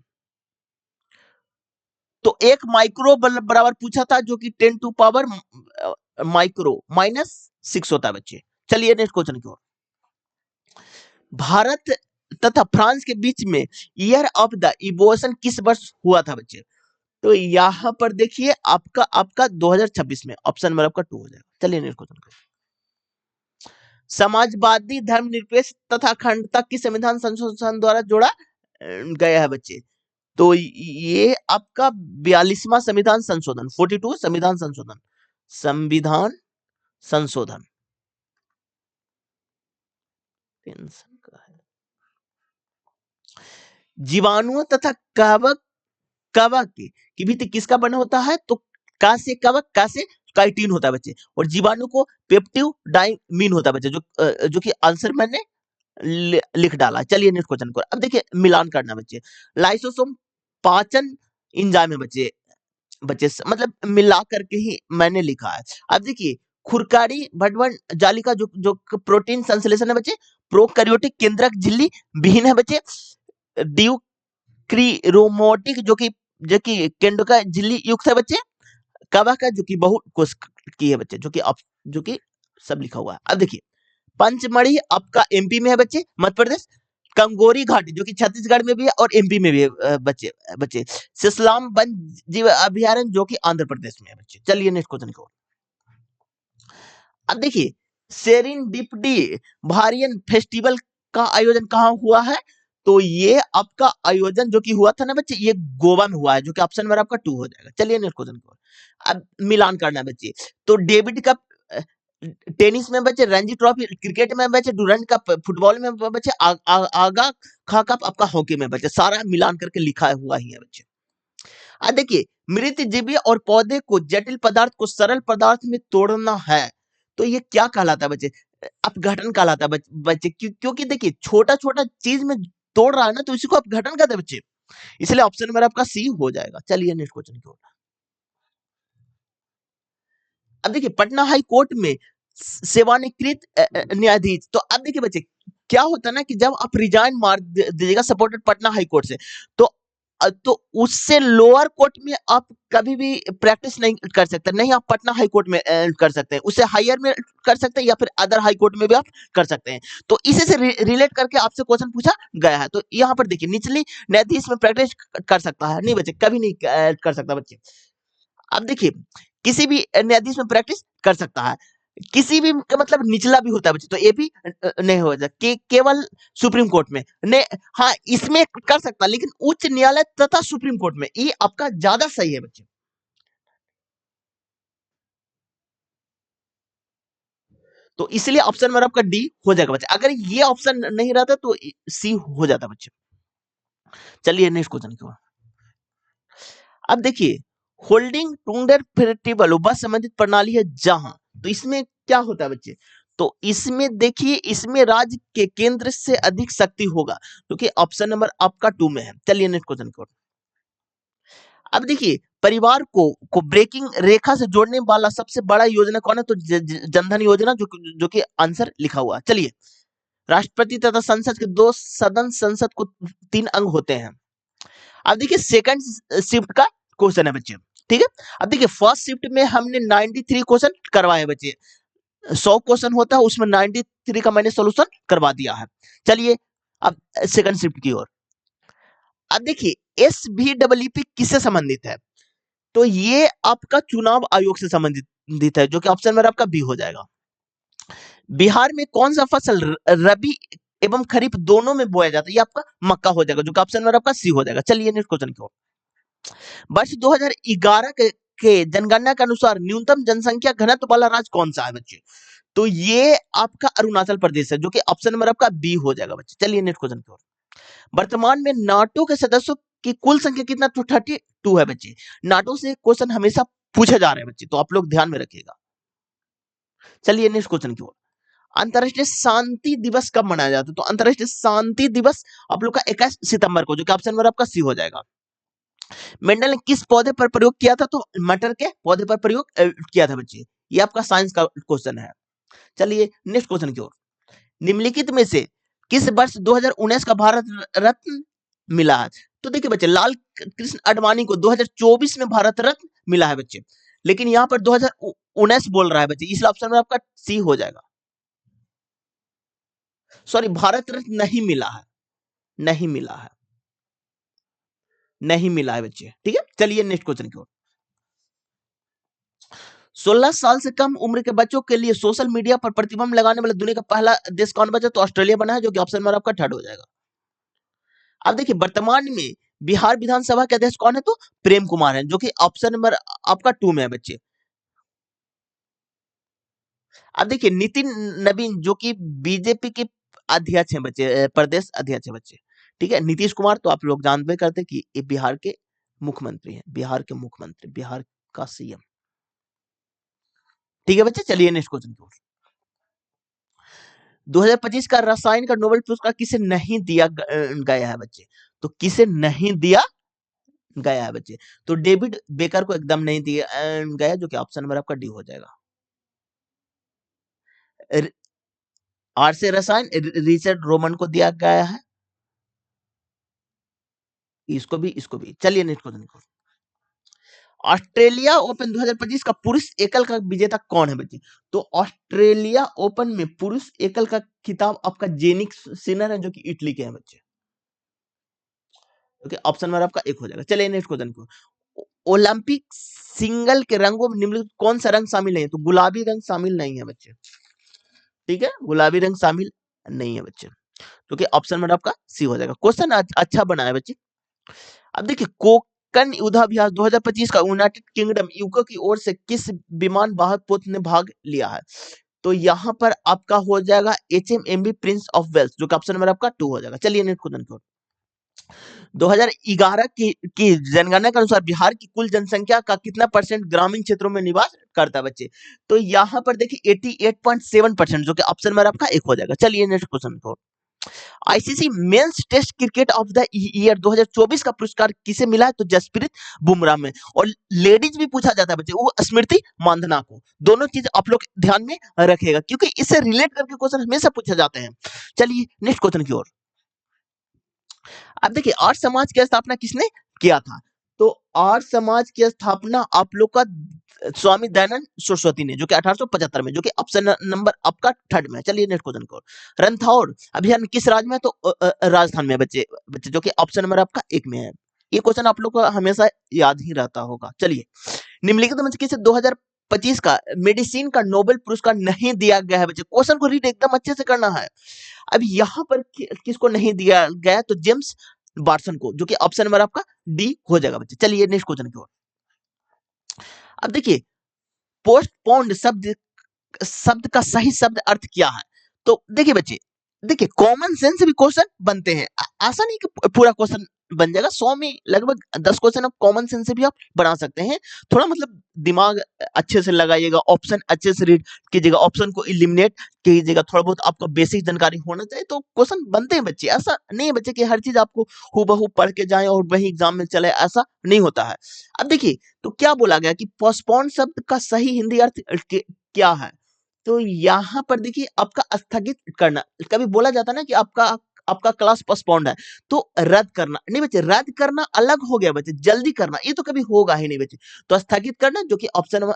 Speaker 1: तो एक माइक्रो बराबर पूछा था, जो कि 10 टू पावर माइक्रो -6 होता है बच्चे। चलिए नेक्स्ट क्वेश्चन की ओर। भारत तथा फ्रांस के बीच में ईयर ऑफ द इवोशन किस वर्ष हुआ था बच्चे? तो यहां पर देखिए, आपका 2026 में, ऑप्शन नंबर आपका 2 हो जाएगा। चलिए नेक्स्ट क्वेश्चन को, समाजवादी धर्मनिरपेक्ष तथा अखंडता की संविधान संशोधन द्वारा जोड़ा गया है बच्चे। तो ये आपका 42वां संविधान संशोधन, 42 संविधान संशोधन, संविधान संशोधन टेंशन का है। जीवाणुओं तथा कवक कवक की भीति किसका बना होता है? तो का से कवक, का से काइटिन होता है बच्चे। और जीवाणु को पेप्टिव डाइमीन होता है बच्चे, जो कि आंसर मैंने लिख डाला। चलिए नेक्स्ट क्वेश्चन को, अब देखिए मिलान करना बच्चे। लाइसोसोम पाचन एंजाइम है बच्चे, मतलब मिला करके ही मैंने लिखा है। अब देखिए, खुरकारी भटवन जालिका जो प्रोटीन संश्लेषण है बच्चे, प्रोकैरियोटिक केंद्रक झिल्ली विहीन है बच्चे। ड्यूक्रीरोमोटिक जो कि केंद्रका झिल्ली युक्त है बच्चे। कवक का जो कि बहु कोश की है बच्चे, जो कि सब लिखा हुआ है। अब देखिए, पंचमढ़ी आपका एमपी में है बच्चे, मध्य प्रदेश। कंगोरी घाटी जो कि छत्तीसगढ़ में भी है और एमपी में भी है बच्चे। सिसलाम वन जीव अभयारण्य जो कि आंध्र प्रदेश में है बच्चे। चलिए नेक्स्ट क्वेश्चन को, अब देखिए, सेरेंडिपिटी भारियन फेस्टिवल का आयोजन कहाँ हुआ है? तो ये आपका आयोजन जो कि हुआ था ना बच्चे, ये गोवा में हुआ है, जो कि ऑप्शन नंबर आपका 2 हो जाएगा। चलिए नेक्स्ट क्वेश्चन की ओर। अब मिलान करना है बच्चे। तो डेविड कप टेनिस में बच्चे, रणजी ट्रॉफी क्रिकेट में बच्चे, डुरंड कप फुटबॉल में बच्चे, आगा खा कप आपका हॉकी में बच्चे, सारा मिलान करके लिखा हुआ ही है बच्चे। देखिए, मृत जीवी और पौधे को जटिल पदार्थ को सरल पदार्थ में तोड़ना है, तो ये क्या कहलाता है बच्चे? अपघटन कहलाता है बच्चे, क्योंकि देखिए छोटा छोटा चीज में तोड़ रहा है ना, तो इसी को अपघटन कहते हैं बच्चे। इसलिए ऑप्शन नंबर आपका सी हो जाएगा। चलिए नेक्स्ट क्वेश्चन की ओर। अब देखिए, पटना हाई कोर्ट में सेवानिवृत्त न्यायाधीश। तो अब देखिए बच्चे, क्या होता है ना कि जब आप रिजाइन मार दीजिएगा सपोर्टेड पटना हाई कोर्ट से, तो उससे लोअर कोर्ट में आप कभी भी प्रैक्टिस नहीं कर सकते, नहीं आप पटना हाई कोर्ट में कर सकते हैं, उससे हायर में कर सकते हैं, या फिर अदर हाई कोर्ट में भी आप कर सकते हैं। तो इसी से रिलेट करके आपसे क्वेश्चन पूछा गया है। तो यहाँ पर देखिए, निचली न्यायाधीश में प्रैक्टिस कर सकता है? नहीं बच्चे, कभी नहीं कर सकता बच्चे। अब देखिए, किसी भी न्यायाधीश में प्रैक्टिस कर सकता है, किसी भी का मतलब निचला भी होता है बच्चे, तो ये भी नहीं हो जाता, केवल सुप्रीम कोर्ट में ने। हाँ, इसमें कर सकता है, लेकिन उच्च न्यायालय तथा सुप्रीम कोर्ट में, ये आपका ज्यादा सही है बच्चे। तो इसलिए ऑप्शन नंबर आपका डी हो जाएगा बच्चे। अगर ये ऑप्शन नहीं रहता तो सी हो जाता बच्चे। चलिए नेक्स्ट क्वेश्चन की ओर। अब देखिए, होल्डिंग टुंडर फेस्टिवल वह संबंधित प्रणाली है जहां, तो इसमें क्या होता है बच्चे? तो इसमें देखिए, इसमें राज्य के केंद्र से अधिक शक्ति होगा, क्योंकि ऑप्शन नंबर आपका 2 में है। चलिए नेक्स्ट क्वेश्चन की ओर। अब देखिए, परिवार को ब्रेकिंग रेखा से जोड़ने वाला सबसे बड़ा योजना कौन है? तो जनधन योजना, जो कि आंसर लिखा हुआ है। चलिए, राष्ट्रपति तथा संसद के दो सदन, संसद को 3 अंग होते हैं। अब देखिए, सेकंड शिफ्ट का क्वेश्चन है बच्चे, ठीक है। अब देखिए, फर्स्ट शिफ्ट में हमने 93 क्वेश्चन करवाए बच्चे, 100 क्वेश्चन होता है, उसमें 93 का मैंने सोल्यूशन करवा दिया है। चलिए अब सेकंड शिफ्ट की ओर। अब देखिए, SVPPP किससे संबंधित है? तो ये आपका चुनाव आयोग से संबंधित है, जो कि ऑप्शन नंबर आपका बी हो जाएगा। बिहार में कौन सा फसल रबी एवं खरीफ दोनों में बोया जाता है? ये आपका मक्का हो जाएगा, जो कि ऑप्शन नंबर आपका सी हो जाएगा। चलिए नेक्स्ट क्वेश्चन की ओर। वर्ष 2011 के जनगणना के अनुसार न्यूनतम जनसंख्या घनत्व वाला राज्य कौन सा है बच्चे? तो ये आपका अरुणाचल प्रदेश है, जो कि ऑप्शन नंबर आपका बी हो जाएगा बच्चे। चलिए नेक्स्ट क्वेश्चन की ओर। वर्तमान में नाटो के सदस्यों की कुल संख्या कितना? 232 है बच्चे। नाटो से क्वेश्चन हमेशा पूछे जा रहे हैं बच्चे, तो आप लोग ध्यान में रखिएगा। चलिए नेक्स्ट क्वेश्चन की ओर। अंतरराष्ट्रीय शांति दिवस कब मनाया जाता है? तो अंतरराष्ट्रीय शांति दिवस आप लोग का 21 सितंबर को, जो कि ऑप्शन नंबर आपका सी हो जाएगा। मेंडल ने किस पौधे पर प्रयोग किया था? तो मटर के पौधे पर प्रयोग किया था बच्चे। ये आपका साइंस का क्वेश्चन है। चलिए नेक्स्ट क्वेश्चन की ओर। निम्नलिखित में से किस वर्ष 2019 का भारत रत्न मिला है? तो देखिए बच्चे, लाल कृष्ण आडवाणी को 2024 में भारत रत्न मिला है बच्चे, लेकिन यहाँ पर 2019 बोल रहा है बच्चे, इसलिए ऑप्शन में आपका सी हो जाएगा। सॉरी, भारत रत्न नहीं मिला है, नहीं मिला है, नहीं मिला है बच्चे, ठीक है। चलिए नेक्स्ट क्वेश्चन की ओर। 16 साल से कम उम्र के बच्चों के लिए सोशल मीडिया पर प्रतिबंध लगाने वाला दुनिया का पहला देश कौन बचा? तो ऑस्ट्रेलिया बना है, जो कि ऑप्शन नंबर आपका थर्ड हो जाएगा। अब देखिए, वर्तमान में बिहार विधानसभा के अध्यक्ष कौन है? तो प्रेम कुमार है, जो कि ऑप्शन नंबर आपका 2 में है बच्चे। अब देखिए, नितिन नवीन, जो कि बीजेपी के अध्यक्ष हैं बच्चे, प्रदेश अध्यक्ष है बच्चे, ठीक है। नीतीश कुमार तो आप लोग जानते करते कि ये बिहार के मुख्यमंत्री हैं, बिहार के मुख्यमंत्री, बिहार का सीएम, ठीक है बच्चे। चलिए नेक्स्ट क्वेश्चन की ओर। 2025 का रसायन का नोबेल पुरस्कार किसे नहीं दिया गया है बच्चे? तो किसे नहीं दिया गया है बच्चे? तो डेविड बेकर को एकदम नहीं दिया गया, जो कि ऑप्शन नंबर आपका डी हो जाएगा। आर से रसायन रिचर्ड रोमन को दिया गया है, इसको भी। चलिए नेक्स्ट क्वेश्चन को। ऑस्ट्रेलिया ओपन 2025 का पुरुष एकल का विजेता कौन है बच्चे? तो ऑस्ट्रेलिया ओपन में पुरुष एकल का खिताब आपका जेनिक सिनर है, जो कि इटली के हैं बच्चे, ओके। ऑप्शन नंबर आपका एक हो जाएगा। चलिए नेक्स्ट क्वेश्चन को। ओलंपिक सिंगल के रंगों में निम्नलिखित कौन सा रंग शामिल नहीं है? तो गुलाबी रंग शामिल नहीं है बच्चे, ठीक है, गुलाबी रंग शामिल नहीं है बच्चे। जो कि ऑप्शन में आपका सी हो जाएगा। क्वेश्चन अच्छा बना है बच्चे। अब देखिए, कोकन युद्धाभ्यास 2025 का यूनाइटेड किंगडम यूके की ओर से किस विमान वाहक पोत ने भाग लिया है? तो यहाँ पर आपका हो जाएगा HMMV प्रिंस ऑफ वेल्स, जो कि ऑप्शन नंबर आपका 2 हो जाएगा। चलिए नेक्स्ट क्वेश्चन की ओर। 2011 की जनगणना के अनुसार बिहार की कुल जनसंख्या का कितना परसेंट ग्रामीण क्षेत्रों में निवास करता है बच्चे? तो यहाँ पर देखिए 88.7%, जो कि ऑप्शन नंबर आपका 1 हो जाएगा। चलिए नेक्स्ट क्वेश्चन को। ICC men's test cricket of the year 2024 का पुरस्कार किसे मिला है? तो जसप्रीत बुमराह में। और लेडीज भी पूछा जाता है बच्चे, वो स्मृति मांधना को। दोनों चीज आप लोग ध्यान में रखिएगा, क्योंकि इससे रिलेट करके क्वेश्चन हमेशा पूछे जाते हैं। चलिए नेक्स्ट क्वेश्चन की ओर। अब देखिए, आर्य समाज की स्थापना किसने किया था? तो आर्य समाज की स्थापना आप लोग का स्वामी दयानंद सरस्वती ने, जो कि 1875 में, जो कि ऑप्शन नंबर आपका 3rd में है। चलिए नेक्स्ट क्वेश्चन को। रणथंभौर अभियान किस राज्य में है? तो राजस्थान में है बच्चे, जो कि ऑप्शन नंबर आपका 1 में है। ये क्वेश्चन आप लोग को हमेशा याद ही रहता होगा। चलिए, निम्नलिखित में से किसे 2025 का मेडिसिन का नोबेल पुरस्कार नहीं दिया गया है बच्चे? क्वेश्चन को रीड एकदम अच्छे से करना है। अब यहाँ पर किसको नहीं दिया गया? तो जेम्स वाटसन को, जो कि ऑप्शन नंबर आपका डी हो जाएगा बच्चे। चलिए नेक्स्ट क्वेश्चन की ओर। अब देखिए, पोस्टपोन्ड शब्द शब्द का सही शब्द अर्थ क्या है? तो देखिए बच्चे, देखिए कॉमन सेंस से भी क्वेश्चन बनते हैं। ऐसा नहीं कि पूरा क्वेश्चन बन जाएगा। 100 में लगभग 10 क्वेश्चन आप कॉमन सेंस से भी आप बना सकते हैं। थोड़ा मतलब दिमाग अच्छे से लगाइएगा, ऑप्शन अच्छे से रीड कीजिएगा, ऑप्शन को इलिमिनेट कीजिएगा, थोड़ा बहुत आपका बेसिक जानकारी होना चाहिए, तो क्वेश्चन बनते हैं बच्चे। ऐसा नहीं है बच्चे कि हर चीज आपको हूबहू पढ़ के जाए और वही एग्जाम में चले, ऐसा नहीं होता है। अब देखिए, तो क्या बोला गया कि पोस्टपोन शब्द का सही हिंदी अर्थ क्या है? तो यहाँ पर देखिए, आपका स्थगित करना। कभी बोला जाता है ना कि आपका आपका क्लास पोस्टपोन्ड है, तो रद्द करना नहीं बच्चे। रद्द करना अलग हो गया बच्चे, जल्दी करना ये तो कभी होगा ही नहीं बच्चे। तो स्थगित करना, जो कि ऑप्शन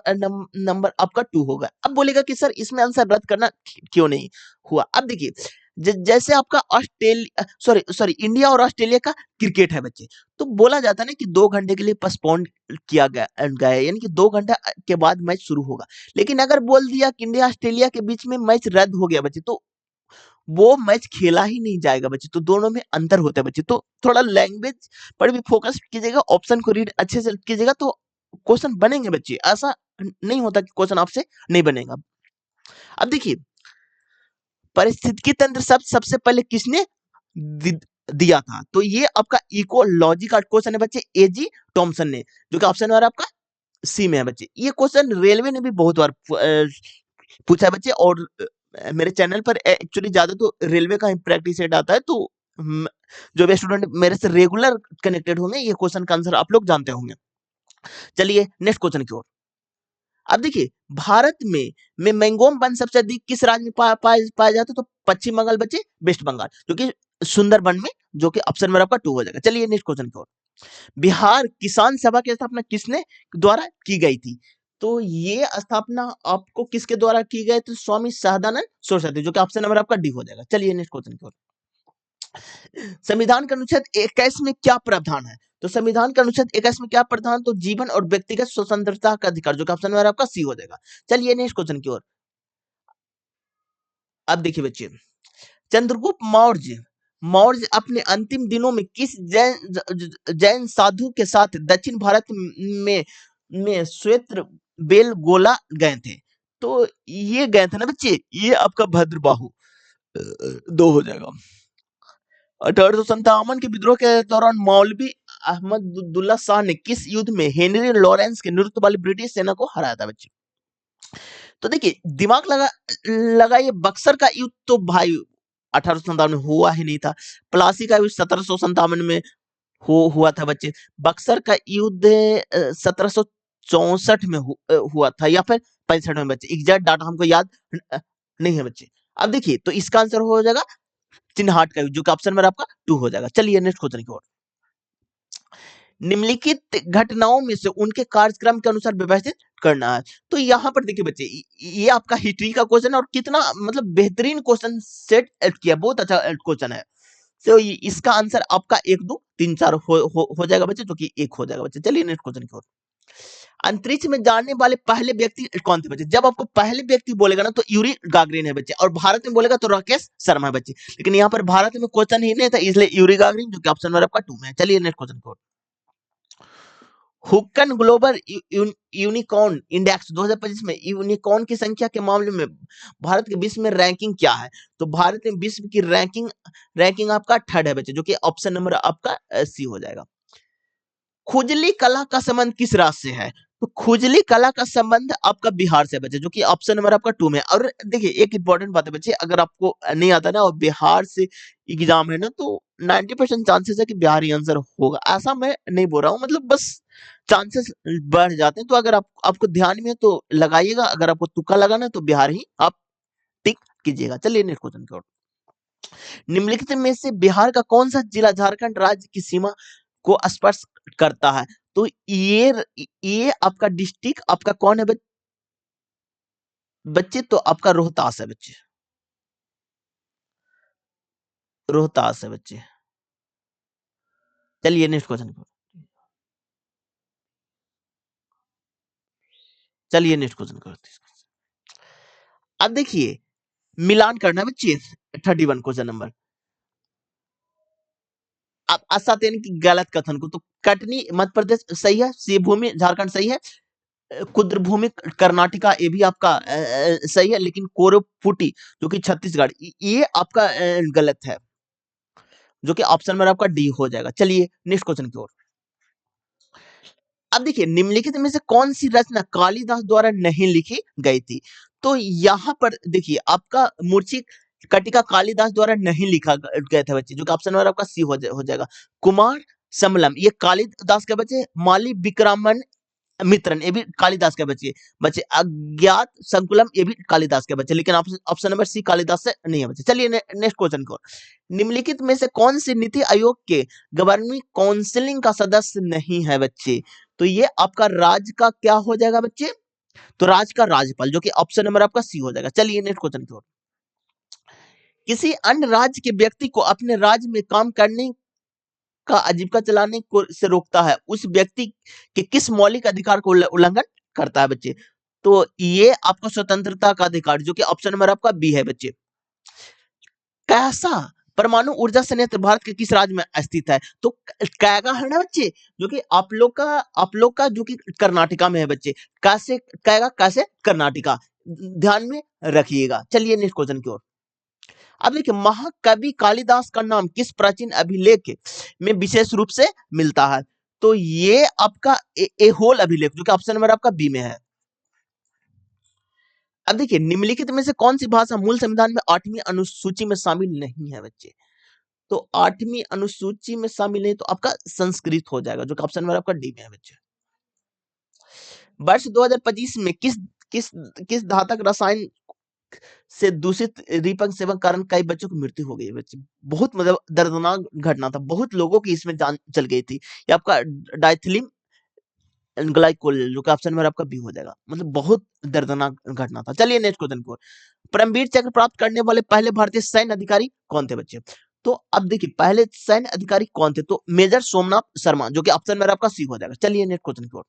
Speaker 1: नंबर आपका 2 होगा। अब बोलेगा कि सर इसमें आंसर रद्द करना क्यों नहीं हुआ? अब देखिए, जैसे आपका ऑस्ट्रेलिया सॉरी सॉरी इंडिया और ऑस्ट्रेलिया का क्रिकेट है बच्चे, तो बोला जाता है ना कि 2 घंटे के लिए पोस्टपोन किया गया है, यानी कि 2 घंटा के बाद मैच शुरू होगा। लेकिन अगर बोल दिया कि इंडिया ऑस्ट्रेलिया के बीच में मैच रद्द हो गया बच्चे, तो वो मैच खेला ही नहीं जाएगा बच्चे। तो दोनों में अंतर होता है बच्चे। तो थोड़ा लैंग्वेज पर भी फोकस कीजिएगा, ऑप्शन को रीड अच्छे से कीजिएगा, तो क्वेश्चन बनेंगे बच्चे। ऐसा नहीं होता कि क्वेश्चन आपसे नहीं बनेगा। अब देखिए, पारिस्थितिकी तंत्र शब्द सबसे पहले किसने दिया था? तो ये आपका इकोलॉजी का क्वेश्चन है बच्चे, एजी टॉमसन ने, जो कि ऑप्शन नंबर आपका सी में है बच्चे। ये क्वेश्चन रेलवे ने भी बहुत बार पूछा है बच्चे, और मेरे चैनल पर एक्चुअली ज्यादा तो रेलवे का ही प्रैक्टिस सेट आता है, तो जो भी स्टूडेंट मेरे से रेगुलर कनेक्टेड होंगे, ये क्वेश्चन का आंसर आप लोग जानते होंगे। चलिए नेक्स्ट क्वेश्चन की ओर। अब देखिए, भारत में मैंगोम वन सबसे अधिक किस राज्य में पाया जाता है? तो पश्चिम बंगाल बच्चे, वेस्ट बंगाल, जो कि सुंदरबन में, जो कि ऑप्शन नंबर आपका 2 हो जाएगा। चलिए नेक्स्ट क्वेश्चन की ओर। बिहार किसान सभा की स्थापना किसने द्वारा की गई थी? तो ये स्थापना आपको किसके द्वारा की गई? तो स्वामी सहजानंद सरस्वती, जो कि ऑप्शन नंबर आपका डी हो जाएगा। चलिए नेक्स्ट क्वेश्चन की ओर। संविधान का अनुच्छेद 21 में क्या प्रावधान है? तो संविधान का अनुच्छेद 21 में क्या प्रावधान? तो जीवन और व्यक्तिगत स्वतंत्रता का अधिकार, जो कि ऑप्शन नंबर आपका सी हो जाएगा। चलिए नेक्स्ट क्वेश्चन की ओर। अब देखिए बच्चे, चंद्रगुप्त मौर्य मौर्य अपने अंतिम दिनों में किस जैन साधु के साथ दक्षिण भारत में श्वेत बेलगोला गए थे? तो ये गए थे ना बच्चे, ये आपका भद्रबाहु 2 हो जाएगा। 1857 के विद्रोह के दौरान मौलवी अहमदुल्ला शाह ने किस युद्ध में हेनरी लॉरेंस के नेतृत्व वाली ब्रिटिश सेना को हराया था बच्चे? तो देखिए, दिमाग लगाइए, बक्सर का युद्ध तो भाई 1857 में हुआ ही नहीं था। प्लासी का युद्ध 1757 में हुआ था बच्चे। बक्सर का युद्ध 1764 में हुआ था, या फिर 65 में बच्चे। एग्जैक्ट डाटा हमको याद नहीं है बच्चे। अब देखिए, तो इसका आंसर हो जाएगा चिन्हाट का युद्ध, जो कि ऑप्शन में आपका 2 हो जाएगा। चलिए नेक्स्ट क्वेश्चन की ओर। निम्नलिखित घटनाओं में से उनके कार्यक्रम के अनुसार व्यवस्थित करना है। तो यहाँ पर देखिए बच्चे, ये आपका हिस्ट्री का क्वेश्चन, और कितना मतलब बेहतरीन क्वेश्चन सेट किया, बहुत अच्छा क्वेश्चन है। तो इसका आंसर आपका 1 2 3 4 हो जाएगा बच्चे, जो कि 1 हो जाएगा बच्चे। चलिए नेक्स्ट क्वेश्चन की ओर। अंतरिक्ष में जाने वाले पहले व्यक्ति कौन थे बच्चे? जब आपको पहले व्यक्ति बोलेगा ना तो यूरी गागरिन है बच्चे, और भारत में बोलेगा तो राकेश शर्मा है बच्चे। लेकिन यहाँ पर भारत में क्वेश्चन ही नहीं था, इसलिए यूरी गागरिन, जो कि ऑप्शन नंबर आपका 2 में है। चलिए नेक्स्ट क्वेश्चन को। हुक्कन ग्लोबल यूनिकॉर्न इंडेक्स 2025 में यूनिकॉर्न की संख्या के मामले में भारत के विश्व में रैंकिंग क्या है? तो भारत में विश्व की रैंकिंग आपका 3rd है बच्चे, जो कि ऑप्शन नंबर आपका सी हो जाएगा। खुजली कला का संबंध किस राज्य से है? तो खुजली कला का संबंध आपका बिहार से है बच्चे, जो कि ऑप्शन नंबर आपका 2 में है। और देखिए एक इंपॉर्टेंट बात है बच्चे, अगर आपको नहीं आता ना और बिहार से एग्जाम है ना, तो 90% चांसेस है कि बिहार ही आंसर होगा। ऐसा मैं नहीं बोल रहा हूँ, मतलब बस चांसेस बढ़ जाते हैं। तो अगर आपको ध्यान में है तो लगाइएगा, अगर आपको तुक्का लगाना है तो बिहार ही आप टिक कीजिएगा। चलिए नेक्स्ट क्वेश्चन की ओर। निम्नलिखित में से बिहार का कौन सा जिला झारखंड राज्य की सीमा को स्पर्श करता है? तो ये आपका डिस्ट्रिक्ट आपका कौन है बच्चे? तो आपका रोहतास है बच्चे, रोहतास है बच्चे। चलिए नेक्स्ट क्वेश्चन को। चलिए नेक्स्ट क्वेश्चन करते हैं। अब देखिए मिलान करना है बच्चे, 31 क्वेश्चन नंबर। अब आशा तेन की गलत कथन को, तो कटनी मध्य प्रदेश सही है, शिवभूमि झारखंड सही है, कुद्रभूमि कर्नाटका ये भी आपका सही है, लेकिन कोरफुटी जो कि छत्तीसगढ़ ये आपका गलत है, जो कि ऑप्शन में आपका डी हो जाएगा। चलिए नेक्स्ट क्वेश्चन की ओर। अब देखिए निम्नलिखित में से कौन सी रचना कालिदास द्वारा नहीं लिखी गई थी? तो यहाँ पर देखिए आपका मूर्छिक कटिका कालिदास द्वारा नहीं लिखा गया था बच्चे, जो कि ऑप्शन नंबर आपका सी हो जाएगा। कुमार समलम ये कालिदास के बच्चे, माली विक्रमन मित्रन ये भी कालिदास के बच्चे बच्चे, अज्ञात संकुलम ये भी कालिदास के बच्चे, लेकिन ऑप्शन नंबर सी कालिदास से नहीं है बच्चे। चलिए नेक्स्ट क्वेश्चन को। निम्नलिखित में से कौन सी नीति आयोग के गवर्निंग काउंसिलिंग का सदस्य नहीं है बच्चे? तो ये आपका राज्य का क्या हो जाएगा बच्चे? तो राज्य का राज्यपाल, जो कि ऑप्शन नंबर आपका सी हो जाएगा। चलिए नेक्स्ट क्वेश्चन की ओर। किसी अन्य राज्य के व्यक्ति को अपने राज्य में काम करने का आजीविका चलाने को से रोकता है, उस व्यक्ति के किस मौलिक अधिकार को उल्लंघन करता है बच्चे? तो ये आपका स्वतंत्रता का अधिकार, जो कि ऑप्शन नंबर आपका बी है बच्चे। कैसा परमाणु ऊर्जा संयंत्र भारत के किस राज्य में स्थित है? तो कैगा है ना बच्चे, जो कि आप लोग का जो कि कर्नाटका में है बच्चे। कैसे कैगा, कैसे कर्नाटका, ध्यान में रखिएगा। चलिए नेक्स्ट क्वेश्चन की ओर। अब देखिए महाकवि कालिदास का नाम किस प्राचीन अभिलेख में विशेष रूप से मिलता है? तो ये आपका एहोल अभिलेख, जो कि ऑप्शन नंबर आपका बी में है। अब देखिए निम्नलिखित में से कौन सी भाषा मूल संविधान में 8वीं अनुसूची में शामिल नहीं है बच्चे? तो 8वीं अनुसूची में शामिल नहीं, तो आपका संस्कृत हो जाएगा, जो कि ऑप्शन नंबर आपका डी में है बच्चे। वर्ष 2025 में किस किस किस धातक रसायन से दूषित रिपंग सेवन कारण कई बच्चों की मृत्यु हो गई है बच्चे। बहुत मतलब दर्दनाक घटना था, बहुत लोगों की इसमें जान चल गई थी। ये आपका डाइथिलिन ग्लाइकोल, जो कि ऑप्शन में आपका बी हो जाएगा, मतलब बहुत दर्दनाक घटना था। चलिए नेक्स्ट क्वेश्चन को। परमवीर चक्र प्राप्त करने वाले पहले भारतीय सैन्य अधिकारी कौन थे बच्चे? तो अब देखिए पहले सैन्य अधिकारी कौन थे? तो मेजर सोमनाथ शर्मा, जो कि ऑप्शन में आपका सी हो जाएगा। चलिए नेक्स्ट क्वेश्चन की ओर।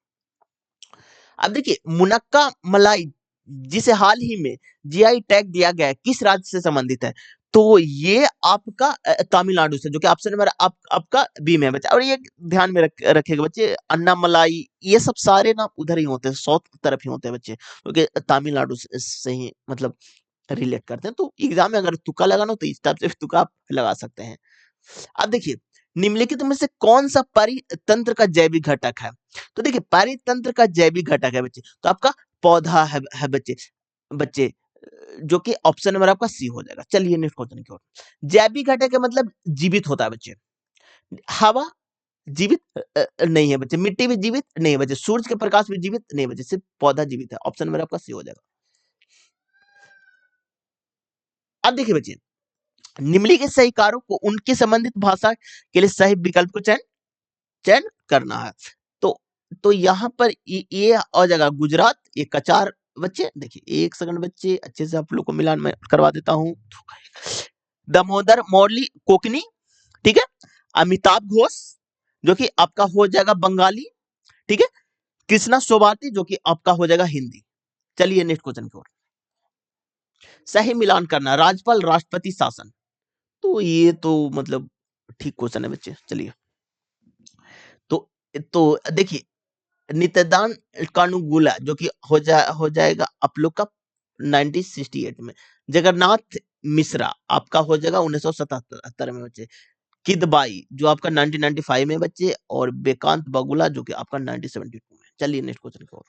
Speaker 1: अब देखिए मुनक्का मलाई जिसे हाल ही में जीआई टैग दिया गया है, किस राज्य से संबंधित है? तो ये आपका तमिलनाडु से, जो कि ऑप्शन नंबर आपका बी में है बच्चे। और ये ध्यान में रखिएगा बच्चे, अन्ना मलाई ये सब सारे ना उधर ही होते हैं, साउथ तरफ ही होते हैं बच्चे, क्योंकि तमिलनाडु से ही मतलब रिलेट करते हैं। तो एग्जाम में अगर तुक्का लगाना हो तो इस टाइप से तुक्का आप लगा सकते हैं। अब देखिए निम्नलिखित में से कौन सा परितंत्र का जैविक घटक है? तो देखिए परितंत्र का जैविक घटक है बच्चे, तो आपका पौधा है बच्चे बच्चे, जो कि ऑप्शन नंबर आपका सी हो जाएगा। चलिए नेक्स्ट क्वेश्चन की ओर। जैविक घटक का मतलब जीवित होता है बच्चे। हवा जीवित नहीं है बच्चे, मिट्टी भी जीवित नहीं है बच्चे, सूरज के प्रकाश भी जीवित नहीं है बच्चे, सिर्फ पौधा जीवित है। ऑप्शन नंबर आपका सी हो जाएगा। अब देखिए बच्चे निम्नलिखित सही कारों को उनके संबंधित भाषा के लिए सही विकल्प को चयन करना है। तो यहाँ पर ये आ जाएगा गुजरात, ये कचार बच्चे। देखिए एक सेकंड बच्चे, अच्छे से आप लोग को मिलान में करवा देता हूँ। दामोदर मौर्ली कोकनी, ठीक है। अमिताभ घोष, जो कि आपका हो जाएगा बंगाली, ठीक है। कृष्णा सोबाती जो कि आपका हो जाएगा हिंदी। चलिए नेक्स्ट क्वेश्चन की ओर। सही मिलान करना, राज्यपाल राष्ट्रपति शासन। तो ये तो मतलब ठीक क्वेश्चन है बच्चे। चलिए तो देखिए नित्यदान कानुगुला जो कि हो जाएगा आप लोग का 1968 में। जगन्नाथ मिश्रा आपका हो जाएगा 1977 में बच्चे। किदबाई जो आपका 1995 में बच्चे, और बेकांत बगुला जो कि आपका 1972 में। चलिए नेक्स्ट क्वेश्चन की ओर।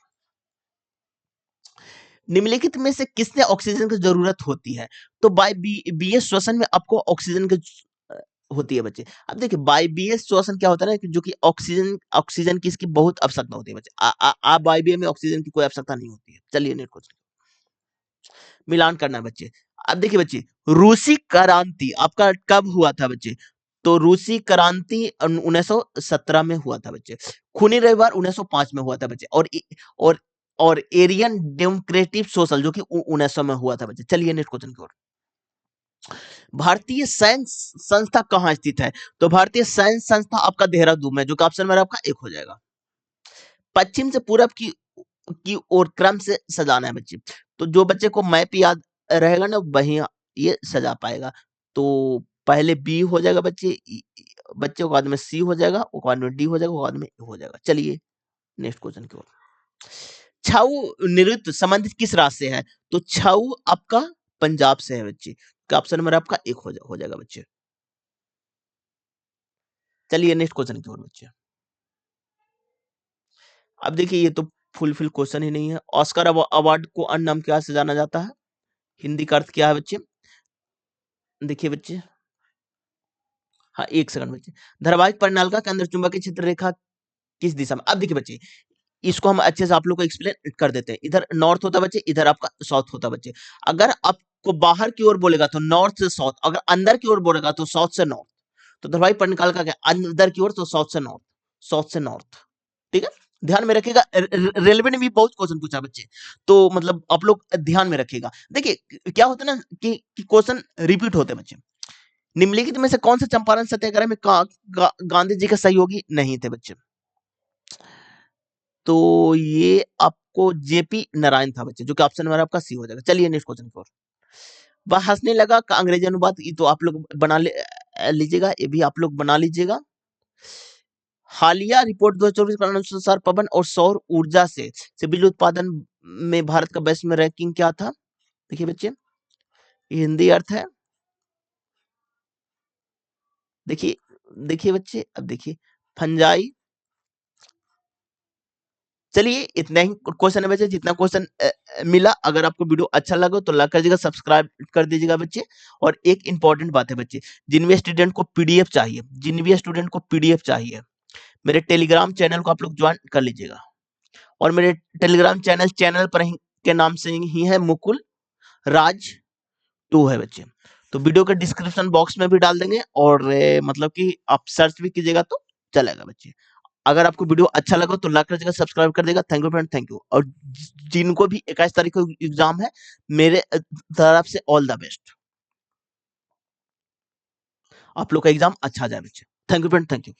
Speaker 1: निम्नलिखित में से किसने ऑक्सीजन की जरूरत होती है? तो बाय बीएस श्वसन में आपको ऑक्सीजन की होती है बच्चे। अब देखिए बाय बीएस श्वसन क्या होता है ना कि जो कि ऑक्सीजन ऑक्सीजन की इसकी बहुत आवश्यकता होती है बच्चे। आ बाय बी में ऑक्सीजन की कोई आवश्यकता नहीं होती है। चलिए नेक्स्ट क्वेश्चन। मिलान करना है बच्चे। अब देखिए बच्चे रूसी क्रांति आपका कब हुआ था बच्चे? तो रूसी क्रांति 1917 में हुआ था बच्चे। खूनी रविवार 1905 में हुआ था बच्चे। और और एरियन डेमोक्रेटिक सोशल जो कि 1900 में हुआ था बच्चे। चलिए नेक्स्ट क्वेश्चन की ओर। भारतीय सैन्य संस्था कहाँ स्थित है? तो भारतीय सैन्य संस्था आपका देहरादून में, जो कि ऑप्शन में आपका एक हो जाएगा। पश्चिम से पूरब की ओर क्रम से सजाना है बच्चे। तो जो बच्चे को मैप याद रहेगा ना वही ये सजा पाएगा। तो पहले बी हो जाएगा बच्चे, बच्चे को बाद में सी हो जाएगा, उसके बाद में डी हो जाएगा, बाद में ए हो जाएगा। चलिए नेक्स्ट क्वेश्चन की ओर। छऊ नृत्य संबंधित किस राज्य से है? तो छऊ आपका पंजाब से है बच्चे। का ऑप्शन नंबर आपका एक हो जाएगा बच्चे। चलिए नेक्स्ट क्वेश्चन की ओर बच्चे। अब देखिए ये तो फुलफिल क्वेश्चन ही नहीं है। ऑस्कर अवार्ड को अन्य नाम क्या से जाना जाता है? हिंदी का अर्थ क्या है बच्चे? देखिए बच्चे, हाँ एक सेकंड बच्चे। धारावाहिक परिणाल का केंद्र चुंबकीय क्षेत्र रेखा किस दिशा में? अब देखिए बच्चे इसको हम अच्छे से आप लोग को एक्सप्लेन कर देते हैं। इधर नॉर्थ होता है बच्चे, इधर आपका साउथ होता है बच्चे। अगर आपको बाहर की ओर बोलेगा तो नॉर्थ से साउथ, अगर अंदर की ओर बोलेगा तो साउथ से नॉर्थ। तो धारावाहिक परिणाल का क्या? अंदर की ओर तो साउथ से नॉर्थ, साउथ से नॉर्थ। ठीक है, ध्यान में रखिएगा। रेलवे ने भी बहुत क्वेश्चन पूछा बच्चे, तो मतलब आप लोग ध्यान में रखिएगा। देखिए क्या होता है ना कि क्वेश्चन रिपीट होते हैं बच्चे। निम्नलिखित में से कौन से चंपारण सत्याग्रह में गांधी जी के सहयोगी नहीं थे बच्चे? तो ये आपको जेपी नारायण था बच्चे, जो कि ऑप्शन नंबर आपका सी हो जाएगा। चलिए नेक्स्ट क्वेश्चन की ओर। वह हंसने लगा का अंग्रेजी अनुवाद, ये तो आप लोग लीजिएगा, ये भी आप लोग बना लीजिएगा। हालिया रिपोर्ट 2024 के अनुसार पवन और सौर ऊर्जा से बिजली उत्पादन में भारत का बेस्ट में रैंकिंग क्या था? देखिए बच्चे ये हिंदी अर्थ है। देखिए देखिए बच्चे, अब देखिए फंजाई। चलिए इतना ही क्वेश्चन है बच्चे, जितना क्वेश्चन मिला। अगर आपको वीडियो अच्छा लगा तो लाइक कर दीजिएगा, सब्सक्राइब कर दीजिएगा बच्चे। और एक इंपॉर्टेंट बात है बच्चे, जिन भी स्टूडेंट को पीडीएफ चाहिए, जिन भी स्टूडेंट को पीडीएफ चाहिए, मेरे टेलीग्राम चैनल को आप लोग ज्वाइन कर लीजिएगा। और मेरे टेलीग्राम चैनल पर के नाम से ही है मुकुल राज 2 है बच्चे। तो वीडियो के डिस्क्रिप्शन बॉक्स में भी डाल देंगे, और मतलब कि आप सर्च भी कीजिएगा तो चलेगा बच्चे। अगर आपको वीडियो अच्छा लगा तो लाइक कर दीजिएगा, सब्सक्राइब कर देगा। Thank you friend, thank you. और जिनको भी 21 तारीख को एग्जाम है, मेरे तरफ से ऑल द बेस्ट। आप लोग का एग्जाम अच्छा जाए बच्चे। Thank you friend, thank you.